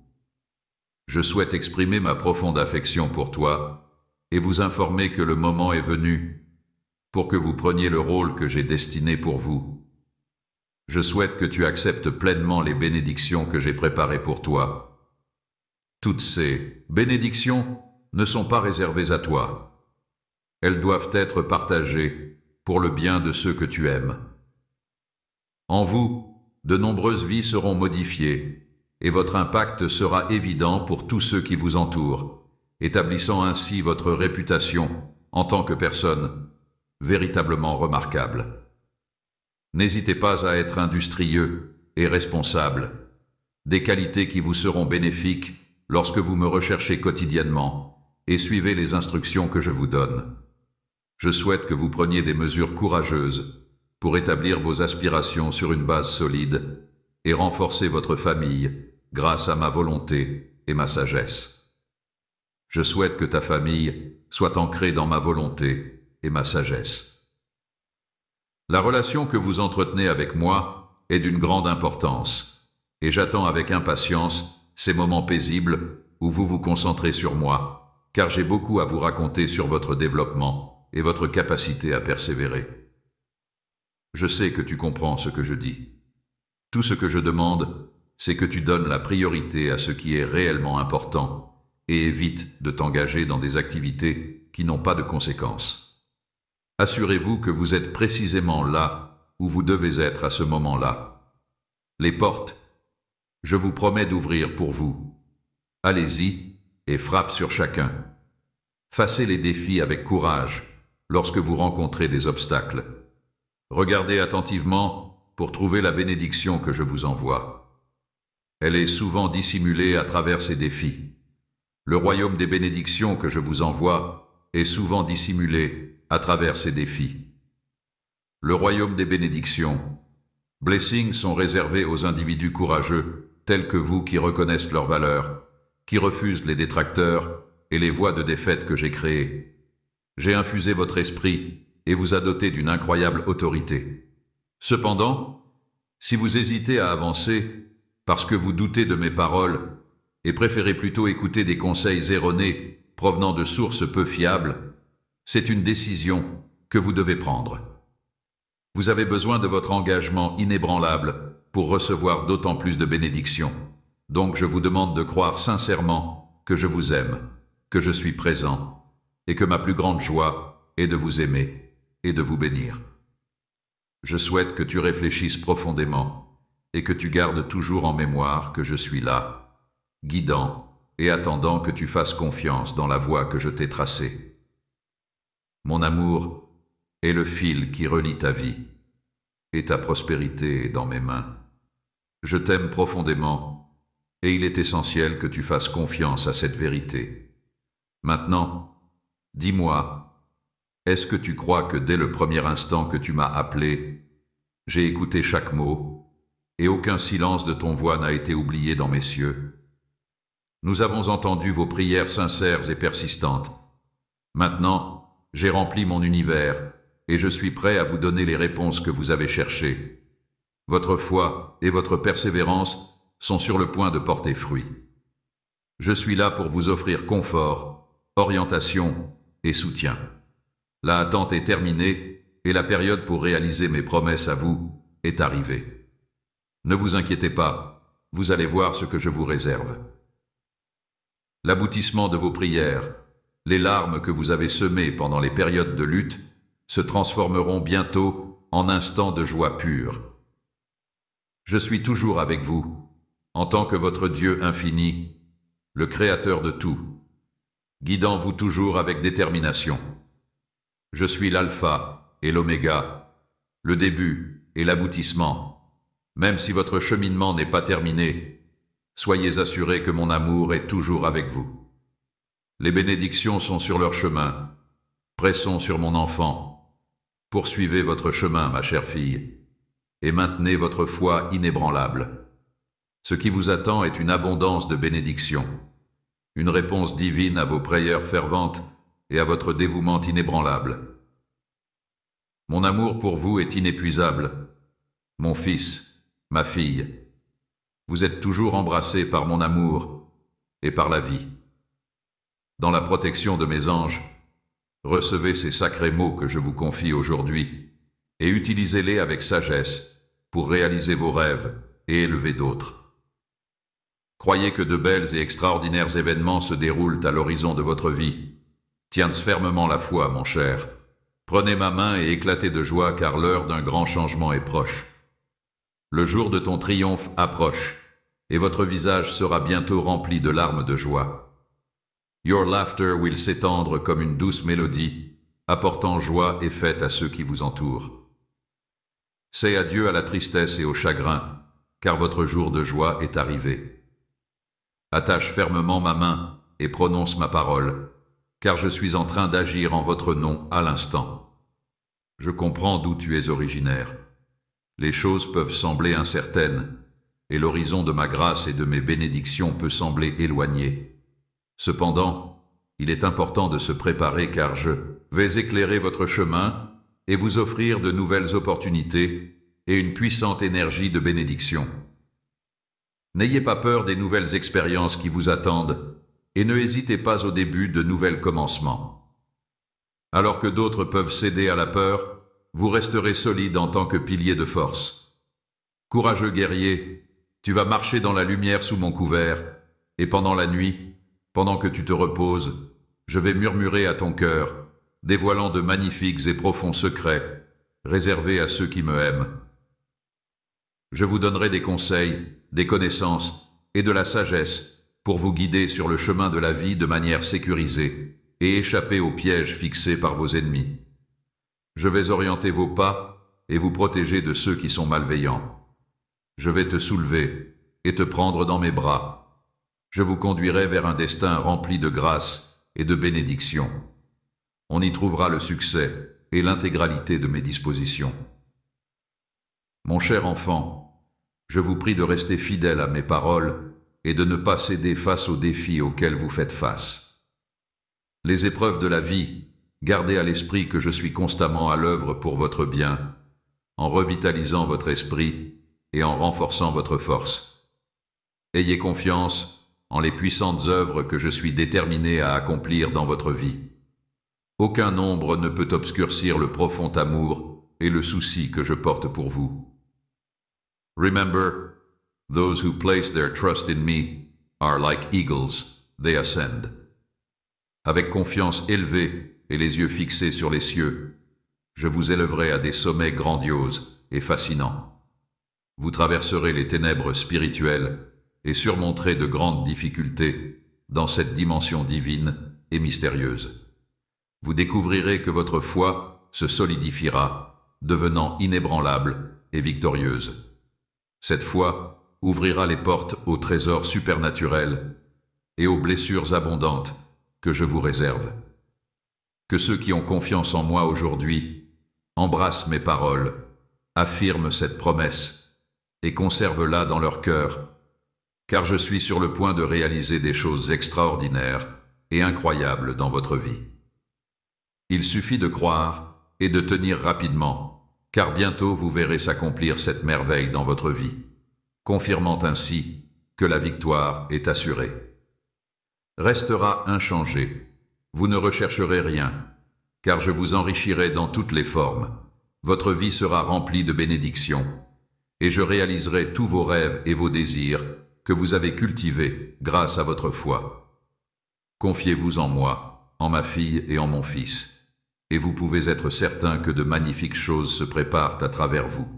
A: Je souhaite exprimer ma profonde affection pour toi et vous informer que le moment est venu pour que vous preniez le rôle que j'ai destiné pour vous. Je souhaite que tu acceptes pleinement les bénédictions que j'ai préparées pour toi. Toutes ces bénédictions ne sont pas réservées à toi. Elles doivent être partagées pour le bien de ceux que tu aimes. En vous, de nombreuses vies seront modifiées et votre impact sera évident pour tous ceux qui vous entourent, établissant ainsi votre réputation en tant que personne véritablement remarquable. N'hésitez pas à être industrieux et responsable, des qualités qui vous seront bénéfiques lorsque vous me recherchez quotidiennement et suivez les instructions que je vous donne. Je souhaite que vous preniez des mesures courageuses pour établir vos aspirations sur une base solide et renforcer votre famille grâce à ma volonté et ma sagesse. Je souhaite que ta famille soit ancrée dans ma volonté et ma sagesse. La relation que vous entretenez avec moi est d'une grande importance, et j'attends avec impatience ces moments paisibles où vous vous concentrez sur moi, car j'ai beaucoup à vous raconter sur votre développement et votre capacité à persévérer. Je sais que tu comprends ce que je dis. Tout ce que je demande, c'est que tu donnes la priorité à ce qui est réellement important et évite de t'engager dans des activités qui n'ont pas de conséquences. Assurez-vous que vous êtes précisément là où vous devez être à ce moment-là. Les portes, je vous promets d'ouvrir pour vous. Allez-y et frappe sur chacun. Facez les défis avec courage lorsque vous rencontrez des obstacles. Regardez attentivement pour trouver la bénédiction que je vous envoie. Elle est souvent dissimulée à travers ces défis. Le royaume des bénédictions que je vous envoie est souvent dissimulé à travers ces défis. Le royaume des bénédictions. Blessings sont réservés aux individus courageux, tels que vous qui reconnaissent leurs valeurs, qui refusent les détracteurs et les voies de défaite que j'ai créées. J'ai infusé votre esprit et vous a doté d'une incroyable autorité. Cependant, si vous hésitez à avancer parce que vous doutez de mes paroles et préférez plutôt écouter des conseils erronés provenant de sources peu fiables, c'est une décision que vous devez prendre. Vous avez besoin de votre engagement inébranlable pour recevoir d'autant plus de bénédictions. Donc je vous demande de croire sincèrement que je vous aime, que je suis présent et que ma plus grande joie est de vous aimer et de vous bénir. Je souhaite que tu réfléchisses profondément et que tu gardes toujours en mémoire que je suis là, guidant et attendant que tu fasses confiance dans la voie que je t'ai tracée. Mon amour est le fil qui relie ta vie, et ta prospérité est dans mes mains. Je t'aime profondément, et il est essentiel que tu fasses confiance à cette vérité. Maintenant, dis-moi, est-ce que tu crois que dès le premier instant que tu m'as appelé, j'ai écouté chaque mot, et aucun silence de ton voix n'a été oublié dans mes cieux? Nous avons entendu vos prières sincères et persistantes. Maintenant, j'ai rempli mon univers, et je suis prêt à vous donner les réponses que vous avez cherchées. Votre foi et votre persévérance sont sur le point de porter fruit. Je suis là pour vous offrir confort, orientation et soutien. La attente est terminée et la période pour réaliser mes promesses à vous est arrivée. Ne vous inquiétez pas, vous allez voir ce que je vous réserve. L'aboutissement de vos prières, les larmes que vous avez semées pendant les périodes de lutte, se transformeront bientôt en instants de joie pure. Je suis toujours avec vous, en tant que votre Dieu infini, le Créateur de tout, guidant vous toujours avec détermination. Je suis l'alpha et l'oméga, le début et l'aboutissement. Même si votre cheminement n'est pas terminé, soyez assurés que mon amour est toujours avec vous. Les bénédictions sont sur leur chemin. Pressons sur mon enfant. Poursuivez votre chemin, ma chère fille, et maintenez votre foi inébranlable. Ce qui vous attend est une abondance de bénédictions, une réponse divine à vos prières ferventes et à votre dévouement inébranlable. Mon amour pour vous est inépuisable. Mon fils, ma fille, vous êtes toujours embrassés par mon amour et par la vie. Dans la protection de mes anges, recevez ces sacrés mots que je vous confie aujourd'hui et utilisez-les avec sagesse pour réaliser vos rêves et élever d'autres. Croyez que de belles et extraordinaires événements se déroulent à l'horizon de votre vie. Tiens fermement la foi, mon cher. Prenez ma main et éclatez de joie car l'heure d'un grand changement est proche. Le jour de ton triomphe approche et votre visage sera bientôt rempli de larmes de joie. Your laughter will s'étendre comme une douce mélodie, apportant joie et fête à ceux qui vous entourent. C'est adieu à la tristesse et au chagrin, car votre jour de joie est arrivé. Attache fermement ma main et prononce ma parole. car je suis en train d'agir en votre nom à l'instant. Je comprends d'où tu es originaire. Les choses peuvent sembler incertaines, et l'horizon de ma grâce et de mes bénédictions peut sembler éloigné. Cependant, il est important de se préparer car je vais éclairer votre chemin et vous offrir de nouvelles opportunités et une puissante énergie de bénédiction. N'ayez pas peur des nouvelles expériences qui vous attendent et ne hésitez pas au début de nouvelles commencements. Alors que d'autres peuvent céder à la peur, vous resterez solide en tant que pilier de force. Courageux guerrier, tu vas marcher dans la lumière sous mon couvert, et pendant la nuit, pendant que tu te reposes, je vais murmurer à ton cœur, dévoilant de magnifiques et profonds secrets, réservés à ceux qui me aiment. Je vous donnerai des conseils, des connaissances et de la sagesse pour vous guider sur le chemin de la vie de manière sécurisée et échapper aux pièges fixés par vos ennemis. Je vais orienter vos pas et vous protéger de ceux qui sont malveillants. Je vais te soulever et te prendre dans mes bras. Je vous conduirai vers un destin rempli de grâce et de bénédictions. On y trouvera le succès et l'intégralité de mes dispositions. Mon cher enfant, je vous prie de rester fidèle à mes paroles et de ne pas céder face aux défis auxquels vous faites face. Les épreuves de la vie, gardez à l'esprit que je suis constamment à l'œuvre pour votre bien, en revitalisant votre esprit et en renforçant votre force. Ayez confiance en les puissantes œuvres que je suis déterminé à accomplir dans votre vie. Aucun nombre ne peut obscurcir le profond amour et le souci que je porte pour vous. Remember, those who place their trust in me are like eagles, they ascend. Avec confiance élevée et les yeux fixés sur les cieux, je vous élèverai à des sommets grandioses et fascinants. Vous traverserez les ténèbres spirituelles et surmonterez de grandes difficultés dans cette dimension divine et mystérieuse. Vous découvrirez que votre foi se solidifiera, devenant inébranlable et victorieuse. Cette foi ouvrira les portes aux trésors supernaturels et aux blessures abondantes que je vous réserve. Que ceux qui ont confiance en moi aujourd'hui embrassent mes paroles, affirment cette promesse et conservent-la dans leur cœur, car je suis sur le point de réaliser des choses extraordinaires et incroyables dans votre vie. Il suffit de croire et de tenir rapidement, car bientôt vous verrez s'accomplir cette merveille dans votre vie, confirmant ainsi que la victoire est assurée. Restera inchangé, vous ne rechercherez rien, car je vous enrichirai dans toutes les formes. Votre vie sera remplie de bénédictions, et je réaliserai tous vos rêves et vos désirs que vous avez cultivés grâce à votre foi. Confiez-vous en moi, en ma fille et en mon fils, et vous pouvez être certain que de magnifiques choses se préparent à travers vous.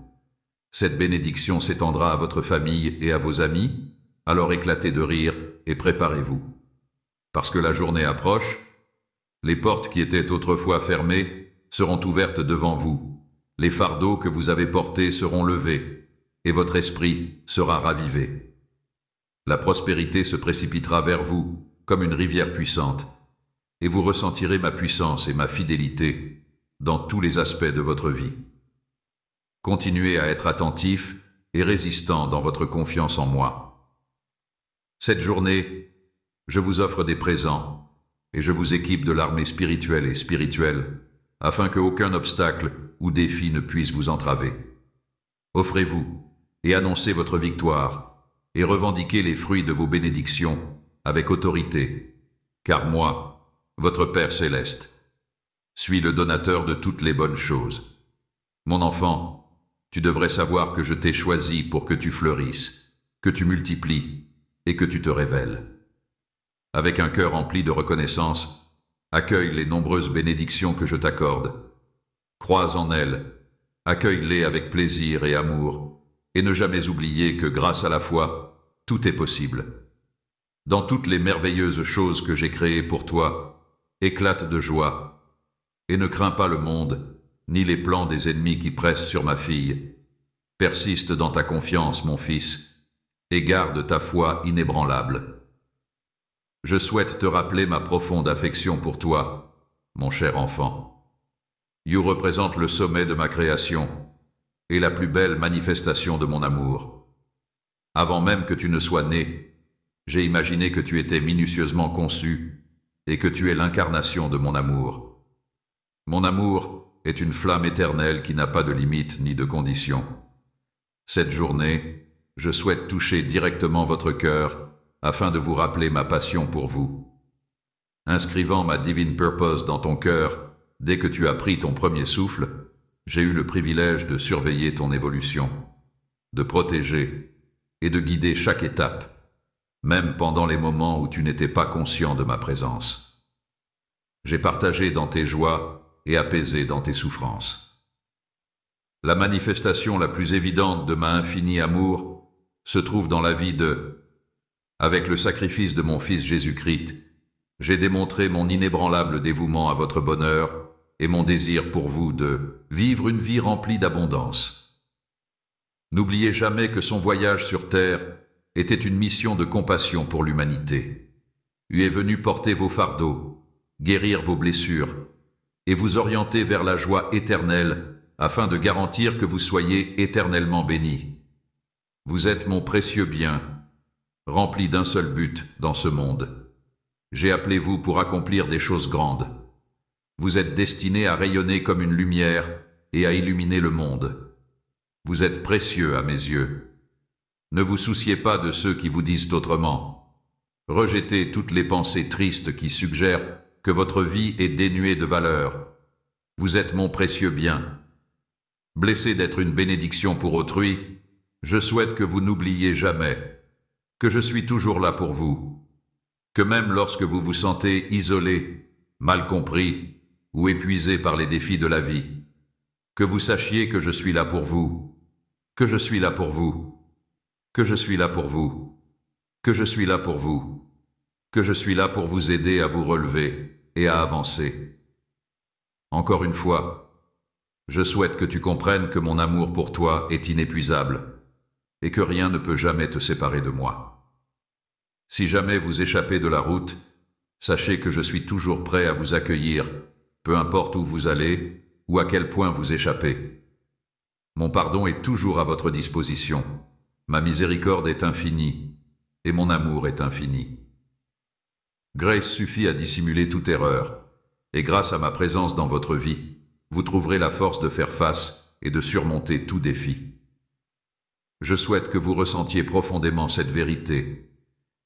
A: Cette bénédiction s'étendra à votre famille et à vos amis, alors éclatez de rire et préparez-vous. Parce que la journée approche, les portes qui étaient autrefois fermées seront ouvertes devant vous, les fardeaux que vous avez portés seront levés, et votre esprit sera ravivé. La prospérité se précipitera vers vous comme une rivière puissante, et vous ressentirez ma puissance et ma fidélité dans tous les aspects de votre vie. Continuez à être attentif et résistant dans votre confiance en moi. Cette journée, je vous offre des présents et je vous équipe de l'armée spirituelle et spirituelle afin qu'aucun obstacle ou défi ne puisse vous entraver. Offrez-vous et annoncez votre victoire et revendiquez les fruits de vos bénédictions avec autorité, car moi, votre Père céleste, suis le donateur de toutes les bonnes choses. Mon enfant, tu devrais savoir que je t'ai choisi pour que tu fleurisses, que tu multiplies et que tu te révèles. Avec un cœur rempli de reconnaissance, accueille les nombreuses bénédictions que je t'accorde. Crois en elles, accueille-les avec plaisir et amour, et ne jamais oublier que grâce à la foi, tout est possible. Dans toutes les merveilleuses choses que j'ai créées pour toi, éclate de joie, et ne crains pas le monde, ni les plans des ennemis qui pressent sur ma fille. Persiste dans ta confiance, mon fils, et garde ta foi inébranlable. Je souhaite te rappeler ma profonde affection pour toi, mon cher enfant. You représente le sommet de ma création et la plus belle manifestation de mon amour. Avant même que tu ne sois né, j'ai imaginé que tu étais minutieusement conçu et que tu es l'incarnation de mon amour. Mon amour est une flamme éternelle qui n'a pas de limite ni de condition. Cette journée, je souhaite toucher directement votre cœur afin de vous rappeler ma passion pour vous. Inscrivant ma divine purpose dans ton cœur, dès que tu as pris ton premier souffle, j'ai eu le privilège de surveiller ton évolution, de protéger et de guider chaque étape, même pendant les moments où tu n'étais pas conscient de ma présence. J'ai partagé dans tes joies et apaisé dans tes souffrances. La manifestation la plus évidente de ma infinie amour se trouve dans la vie de... Avec le sacrifice de mon Fils Jésus-Christ, j'ai démontré mon inébranlable dévouement à votre bonheur et mon désir pour vous de vivre une vie remplie d'abondance. N'oubliez jamais que son voyage sur terre était une mission de compassion pour l'humanité. Il est venu porter vos fardeaux, guérir vos blessures et vous orienter vers la joie éternelle afin de garantir que vous soyez éternellement bénis. Vous êtes mon précieux bien, rempli d'un seul but dans ce monde. J'ai appelé vous pour accomplir des choses grandes. Vous êtes destiné à rayonner comme une lumière et à illuminer le monde. Vous êtes précieux à mes yeux. Ne vous souciez pas de ceux qui vous disent autrement. Rejetez toutes les pensées tristes qui suggèrent que votre vie est dénuée de valeur. Vous êtes mon précieux bien. Blessé d'être une bénédiction pour autrui, je souhaite que vous n'oubliez jamais que je suis toujours là pour vous, que même lorsque vous vous sentez isolé, mal compris ou épuisé par les défis de la vie, que vous sachiez que je suis là pour vous, que je suis là pour vous, que je suis là pour vous, que je suis là pour vous, que je suis là pour vous aider à vous relever et à avancer. Encore une fois, je souhaite que tu comprennes que mon amour pour toi est inépuisable et que rien ne peut jamais te séparer de moi. Si jamais vous échappez de la route, sachez que je suis toujours prêt à vous accueillir, peu importe où vous allez ou à quel point vous échappez. Mon pardon est toujours à votre disposition, ma miséricorde est infinie et mon amour est infini. Grace suffit à dissimuler toute erreur, et grâce à ma présence dans votre vie, vous trouverez la force de faire face et de surmonter tout défi. Je souhaite que vous ressentiez profondément cette vérité,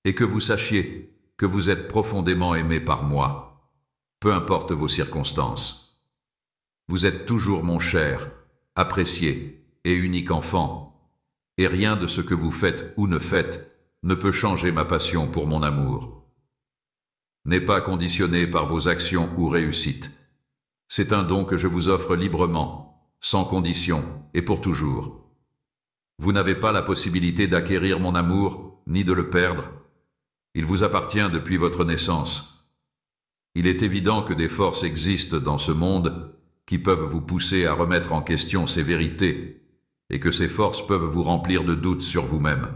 A: et que vous sachiez que vous êtes profondément aimé par moi, peu importe vos circonstances. Vous êtes toujours mon cher, apprécié et unique enfant, et rien de ce que vous faites ou ne faites ne peut changer ma passion pour mon amour. N'est pas conditionné par vos actions ou réussites. C'est un don que je vous offre librement, sans condition et pour toujours. Vous n'avez pas la possibilité d'acquérir mon amour, ni de le perdre. Il vous appartient depuis votre naissance. Il est évident que des forces existent dans ce monde qui peuvent vous pousser à remettre en question ces vérités et que ces forces peuvent vous remplir de doutes sur vous-même.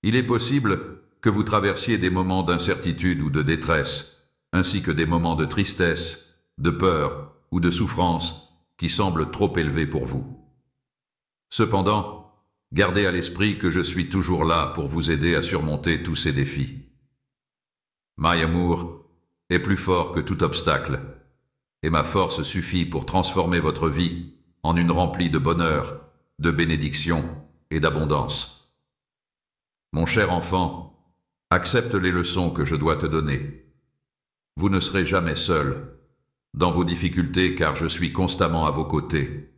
A: Il est possible que vous traversiez des moments d'incertitude ou de détresse, ainsi que des moments de tristesse, de peur ou de souffrance qui semblent trop élevés pour vous. Cependant, gardez à l'esprit que je suis toujours là pour vous aider à surmonter tous ces défis. My amour est plus fort que tout obstacle, et ma force suffit pour transformer votre vie en une remplie de bonheur, de bénédiction et d'abondance. Mon cher enfant, accepte les leçons que je dois te donner. Vous ne serez jamais seul dans vos difficultés car je suis constamment à vos côtés.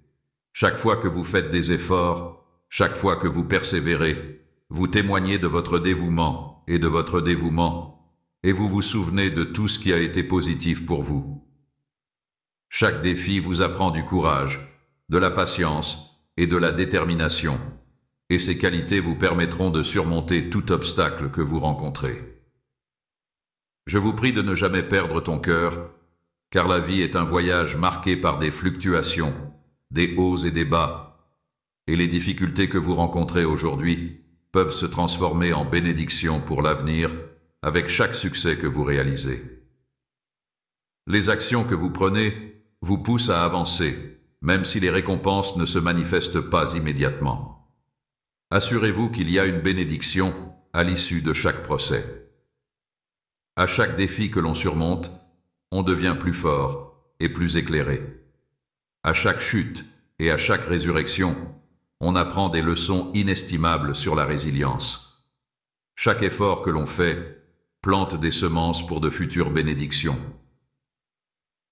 A: Chaque fois que vous faites des efforts, chaque fois que vous persévérez, vous témoignez de votre dévouement et de votre dévouement, et vous vous souvenez de tout ce qui a été positif pour vous. Chaque défi vous apprend du courage, de la patience et de la détermination, et ces qualités vous permettront de surmonter tout obstacle que vous rencontrez. Je vous prie de ne jamais perdre ton cœur, car la vie est un voyage marqué par des fluctuations, des hauts et des bas, et les difficultés que vous rencontrez aujourd'hui peuvent se transformer en bénédictions pour l'avenir avec chaque succès que vous réalisez. Les actions que vous prenez vous poussent à avancer, même si les récompenses ne se manifestent pas immédiatement. Assurez-vous qu'il y a une bénédiction à l'issue de chaque procès. À chaque défi que l'on surmonte, on devient plus fort et plus éclairé. À chaque chute et à chaque résurrection, on apprend des leçons inestimables sur la résilience. Chaque effort que l'on fait plante des semences pour de futures bénédictions.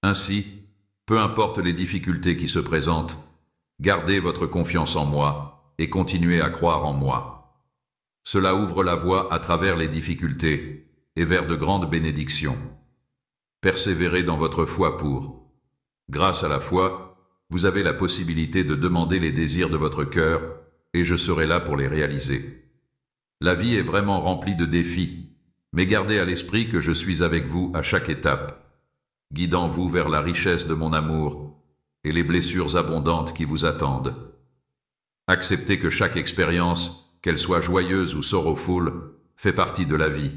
A: Ainsi, peu importe les difficultés qui se présentent, gardez votre confiance en moi et continuez à croire en moi. Cela ouvre la voie à travers les difficultés et vers de grandes bénédictions. Persévérez dans votre foi pour. Grâce à la foi, vous avez la possibilité de demander les désirs de votre cœur et je serai là pour les réaliser. La vie est vraiment remplie de défis, mais gardez à l'esprit que je suis avec vous à chaque étape, guidant vous vers la richesse de mon amour et les blessures abondantes qui vous attendent. Acceptez que chaque expérience, qu'elle soit joyeuse ou sorrowful, fait partie de la vie.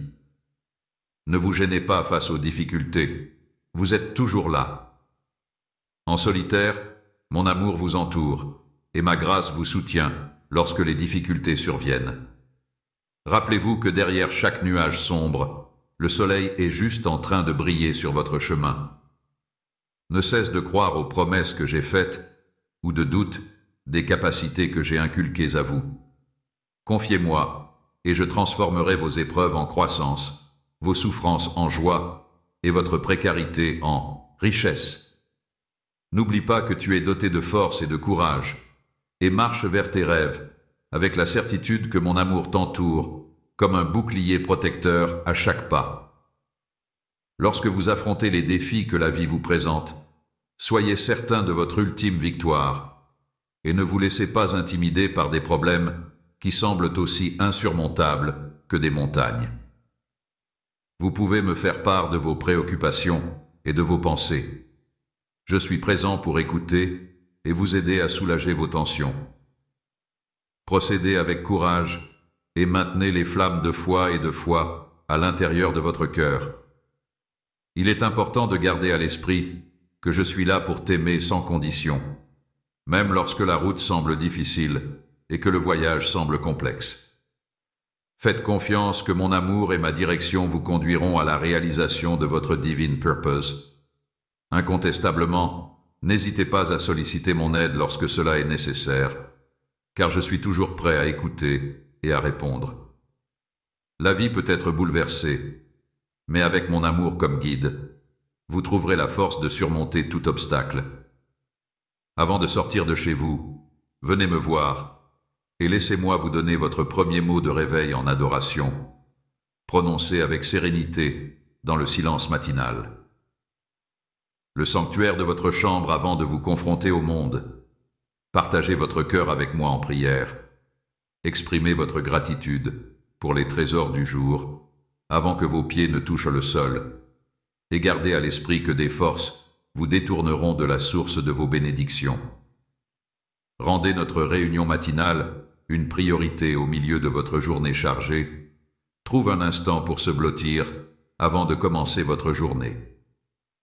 A: Ne vous gênez pas face aux difficultés, vous êtes toujours là. En solitaire, mon amour vous entoure et ma grâce vous soutient lorsque les difficultés surviennent. Rappelez-vous que derrière chaque nuage sombre, le soleil est juste en train de briller sur votre chemin. Ne cesse de croire aux promesses que j'ai faites ou de doute des capacités que j'ai inculquées à vous. Confiez-moi et je transformerai vos épreuves en croissance, vos souffrances en joie et votre précarité en richesse. N'oublie pas que tu es doté de force et de courage, et marche vers tes rêves, avec la certitude que mon amour t'entoure, comme un bouclier protecteur à chaque pas. Lorsque vous affrontez les défis que la vie vous présente, soyez certain de votre ultime victoire, et ne vous laissez pas intimider par des problèmes qui semblent aussi insurmontables que des montagnes. Vous pouvez me faire part de vos préoccupations et de vos pensées. Je suis présent pour écouter et vous aider à soulager vos tensions. Procédez avec courage et maintenez les flammes de foi et de foi à l'intérieur de votre cœur. Il est important de garder à l'esprit que je suis là pour t'aimer sans condition, même lorsque la route semble difficile et que le voyage semble complexe. Faites confiance que mon amour et ma direction vous conduiront à la réalisation de votre divine purpose. Incontestablement, n'hésitez pas à solliciter mon aide lorsque cela est nécessaire, car je suis toujours prêt à écouter et à répondre. La vie peut être bouleversée, mais avec mon amour comme guide, vous trouverez la force de surmonter tout obstacle. Avant de sortir de chez vous, venez me voir et laissez-moi vous donner votre premier mot de réveil en adoration, prononcé avec sérénité dans le silence matinal. Le sanctuaire de votre chambre avant de vous confronter au monde. Partagez votre cœur avec moi en prière. Exprimez votre gratitude pour les trésors du jour avant que vos pieds ne touchent le sol. Et gardez à l'esprit que des forces vous détourneront de la source de vos bénédictions. Rendez notre réunion matinale une priorité au milieu de votre journée chargée. Trouve un instant pour se blottir avant de commencer votre journée.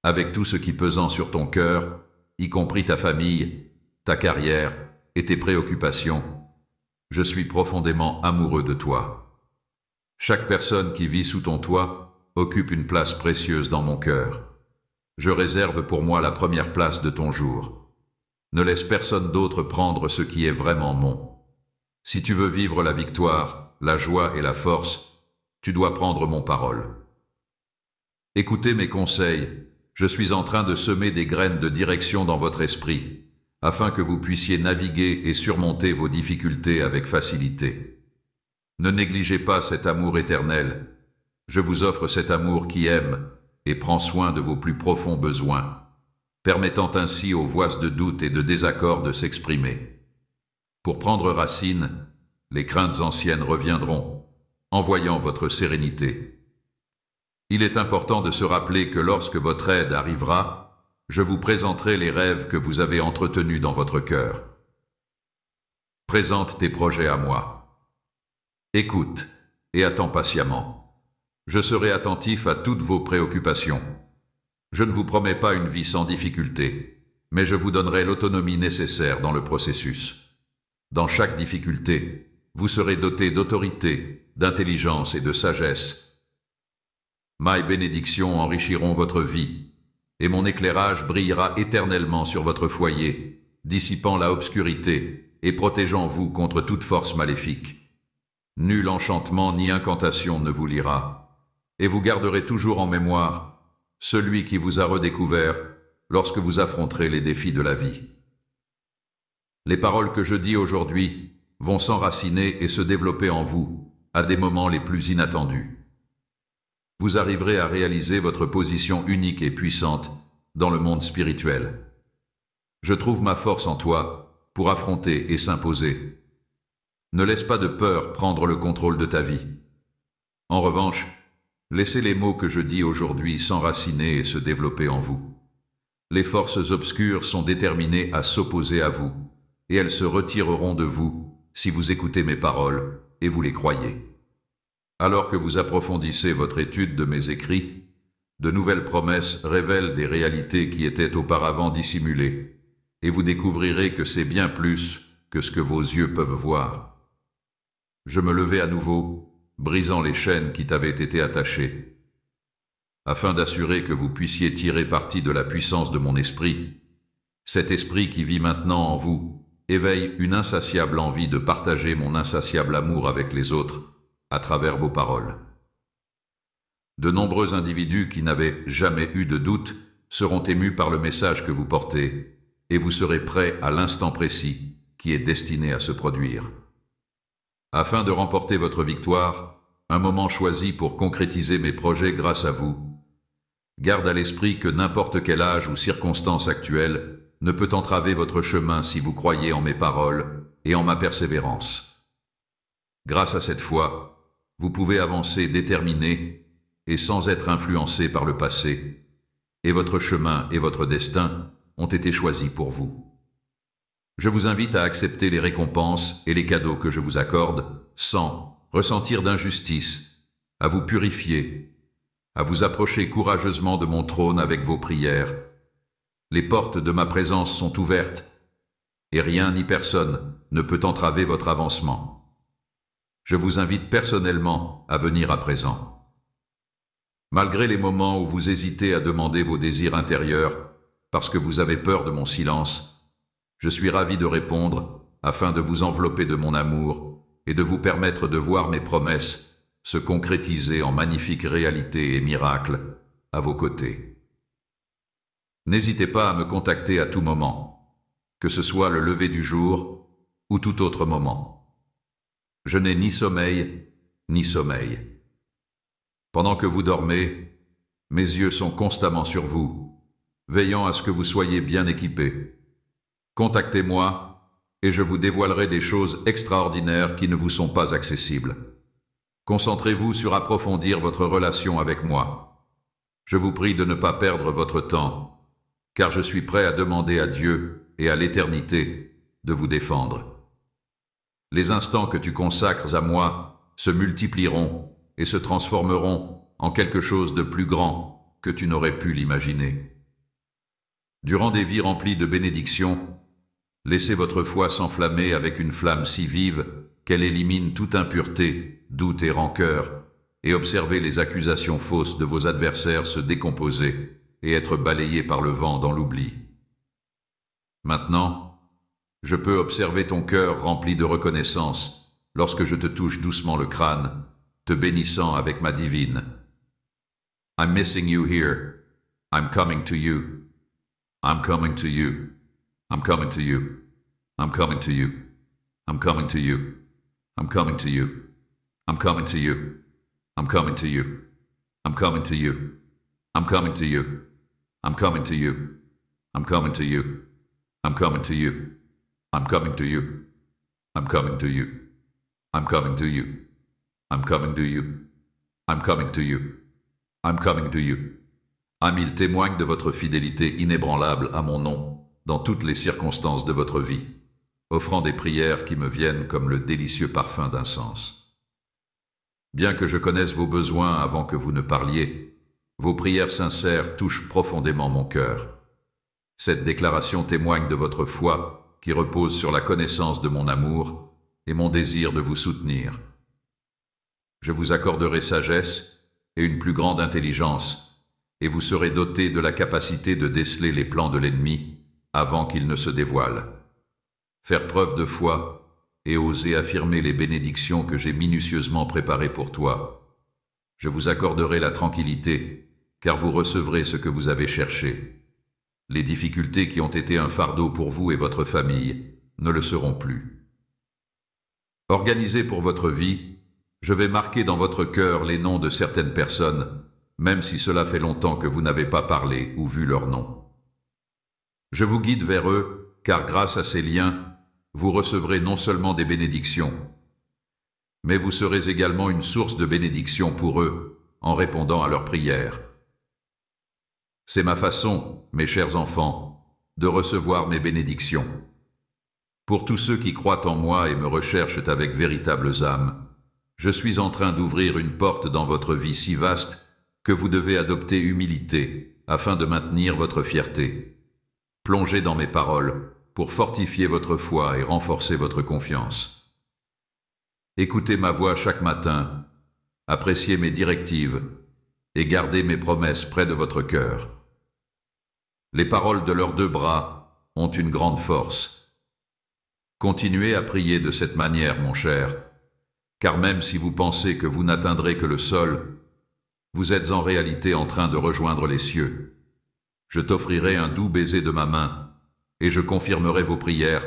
A: Avec tout ce qui pesant sur ton cœur, y compris ta famille, ta carrière et tes préoccupations, je suis profondément amoureux de toi. Chaque personne qui vit sous ton toit occupe une place précieuse dans mon cœur. Je réserve pour moi la première place de ton jour. Ne laisse personne d'autre prendre ce qui est vraiment mon. Si tu veux vivre la victoire, la joie et la force, tu dois prendre mon parole. Écoutez mes conseils. Je suis en train de semer des graines de direction dans votre esprit, afin que vous puissiez naviguer et surmonter vos difficultés avec facilité. Ne négligez pas cet amour éternel. Je vous offre cet amour qui aime et prend soin de vos plus profonds besoins, permettant ainsi aux voix de doute et de désaccord de s'exprimer. Pour prendre racine, les craintes anciennes reviendront, envoyant votre sérénité. Il est important de se rappeler que lorsque votre aide arrivera, je vous présenterai les rêves que vous avez entretenus dans votre cœur. Présente tes projets à moi. Écoute et attends patiemment. Je serai attentif à toutes vos préoccupations. Je ne vous promets pas une vie sans difficulté, mais je vous donnerai l'autonomie nécessaire dans le processus. Dans chaque difficulté, vous serez doté d'autorité, d'intelligence et de sagesse. Mes bénédictions enrichiront votre vie, et mon éclairage brillera éternellement sur votre foyer, dissipant la obscurité et protégeant vous contre toute force maléfique. Nul enchantement ni incantation ne vous liera, et vous garderez toujours en mémoire celui qui vous a redécouvert lorsque vous affronterez les défis de la vie. Les paroles que je dis aujourd'hui vont s'enraciner et se développer en vous à des moments les plus inattendus. Vous arriverez à réaliser votre position unique et puissante dans le monde spirituel. Je trouve ma force en toi pour affronter et s'imposer. Ne laisse pas de peur prendre le contrôle de ta vie. En revanche, laissez les mots que je dis aujourd'hui s'enraciner et se développer en vous. Les forces obscures sont déterminées à s'opposer à vous, et elles se retireront de vous si vous écoutez mes paroles et vous les croyez. Alors que vous approfondissez votre étude de mes écrits, de nouvelles promesses révèlent des réalités qui étaient auparavant dissimulées, et vous découvrirez que c'est bien plus que ce que vos yeux peuvent voir. Je me levai à nouveau, brisant les chaînes qui t'avaient été attachées. Afin d'assurer que vous puissiez tirer parti de la puissance de mon esprit, cet esprit qui vit maintenant en vous éveille une insatiable envie de partager mon insatiable amour avec les autres à travers vos paroles. De nombreux individus qui n'avaient jamais eu de doute seront émus par le message que vous portez, et vous serez prêts à l'instant précis qui est destiné à se produire. Afin de remporter votre victoire, un moment choisi pour concrétiser mes projets grâce à vous, garde à l'esprit que n'importe quel âge ou circonstance actuelle ne peut entraver votre chemin si vous croyez en mes paroles et en ma persévérance. Grâce à cette foi, vous pouvez avancer déterminé et sans être influencé par le passé, et votre chemin et votre destin ont été choisis pour vous. Je vous invite à accepter les récompenses et les cadeaux que je vous accorde sans ressentir d'injustice, à vous purifier, à vous approcher courageusement de mon trône avec vos prières. Les portes de ma présence sont ouvertes, et rien ni personne ne peut entraver votre avancement. Je vous invite personnellement à venir à présent. Malgré les moments où vous hésitez à demander vos désirs intérieurs parce que vous avez peur de mon silence, je suis ravi de répondre afin de vous envelopper de mon amour et de vous permettre de voir mes promesses se concrétiser en magnifiques réalités et miracles à vos côtés. N'hésitez pas à me contacter à tout moment, que ce soit le lever du jour ou tout autre moment. Je n'ai ni sommeil, ni sommeil. Pendant que vous dormez, mes yeux sont constamment sur vous, veillant à ce que vous soyez bien équipés. Contactez-moi et je vous dévoilerai des choses extraordinaires qui ne vous sont pas accessibles. Concentrez-vous sur approfondir votre relation avec moi. Je vous prie de ne pas perdre votre temps, car je suis prêt à demander à Dieu et à l'éternité de vous défendre. Les instants que tu consacres à moi se multiplieront et se transformeront en quelque chose de plus grand que tu n'aurais pu l'imaginer. Durant des vies remplies de bénédictions, laissez votre foi s'enflammer avec une flamme si vive qu'elle élimine toute impureté, doute et rancœur, et observez les accusations fausses de vos adversaires se décomposer et être balayées par le vent dans l'oubli. Maintenant, je peux observer ton cœur rempli de reconnaissance lorsque je te touche doucement le crâne, te bénissant avec ma divine. I'm missing you here. I'm coming to you. I'm coming to you. I'm coming to you. I'm coming to you. I'm coming to you. I'm coming to you. I'm coming to you. I'm coming to you. I'm coming to you. I'm coming to you. I'm coming to you. I'm coming to you. I'm coming to you. I'm coming to you. I'm coming to you. I'm coming to you. I'm coming to you. I'm coming to you. I'm coming to you. Il témoigne de votre fidélité inébranlable à mon nom dans toutes les circonstances de votre vie, offrant des prières qui me viennent comme le délicieux parfum d'encens. Bien que je connaisse vos besoins avant que vous ne parliez, vos prières sincères touchent profondément mon cœur. Cette déclaration témoigne de votre foi qui repose sur la connaissance de mon amour et mon désir de vous soutenir. Je vous accorderai sagesse et une plus grande intelligence, et vous serez doté de la capacité de déceler les plans de l'ennemi avant qu'ils ne se dévoilent. Faire preuve de foi et oser affirmer les bénédictions que j'ai minutieusement préparées pour toi. Je vous accorderai la tranquillité, car vous recevrez ce que vous avez cherché. Les difficultés qui ont été un fardeau pour vous et votre famille ne le seront plus. Organisé pour votre vie, je vais marquer dans votre cœur les noms de certaines personnes, même si cela fait longtemps que vous n'avez pas parlé ou vu leur nom. Je vous guide vers eux, car grâce à ces liens, vous recevrez non seulement des bénédictions, mais vous serez également une source de bénédiction pour eux en répondant à leurs prières. C'est ma façon, mes chers enfants, de recevoir mes bénédictions. Pour tous ceux qui croient en moi et me recherchent avec véritables âmes, je suis en train d'ouvrir une porte dans votre vie si vaste que vous devez adopter humilité afin de maintenir votre fierté. Plongez dans mes paroles pour fortifier votre foi et renforcer votre confiance. Écoutez ma voix chaque matin, appréciez mes directives et gardez mes promesses près de votre cœur. Les paroles de leurs deux bras ont une grande force. Continuez à prier de cette manière, mon cher, car même si vous pensez que vous n'atteindrez que le sol, vous êtes en réalité en train de rejoindre les cieux. Je t'offrirai un doux baiser de ma main, et je confirmerai vos prières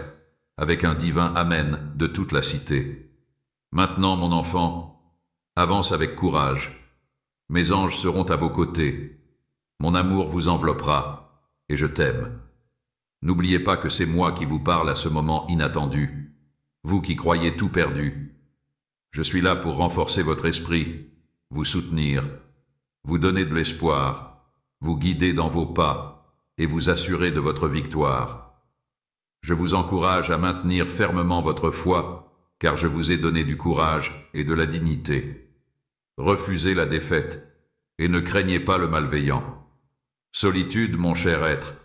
A: avec un divin Amen de toute la cité. Maintenant, mon enfant, avance avec courage. Mes anges seront à vos côtés. Mon amour vous enveloppera, et je t'aime. N'oubliez pas que c'est moi qui vous parle à ce moment inattendu, vous qui croyez tout perdu. Je suis là pour renforcer votre esprit, vous soutenir, vous donner de l'espoir, vous guider dans vos pas, et vous assurer de votre victoire. Je vous encourage à maintenir fermement votre foi, car je vous ai donné du courage et de la dignité. Refusez la défaite, et ne craignez pas le malveillant. Solitude, mon cher être,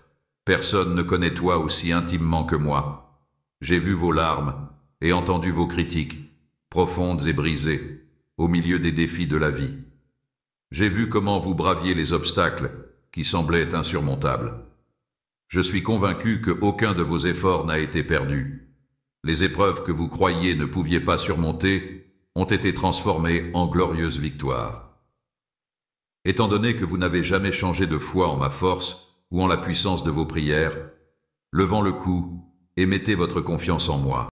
A: personne ne connaît toi aussi intimement que moi. J'ai vu vos larmes et entendu vos critiques, profondes et brisées, au milieu des défis de la vie. J'ai vu comment vous braviez les obstacles qui semblaient insurmontables. Je suis convaincu qu'aucun de vos efforts n'a été perdu. Les épreuves que vous croyiez ne pouviez pas surmonter ont été transformées en glorieuses victoires. Étant donné que vous n'avez jamais changé de foi en ma force ou en la puissance de vos prières, levant le cou et mettez votre confiance en moi.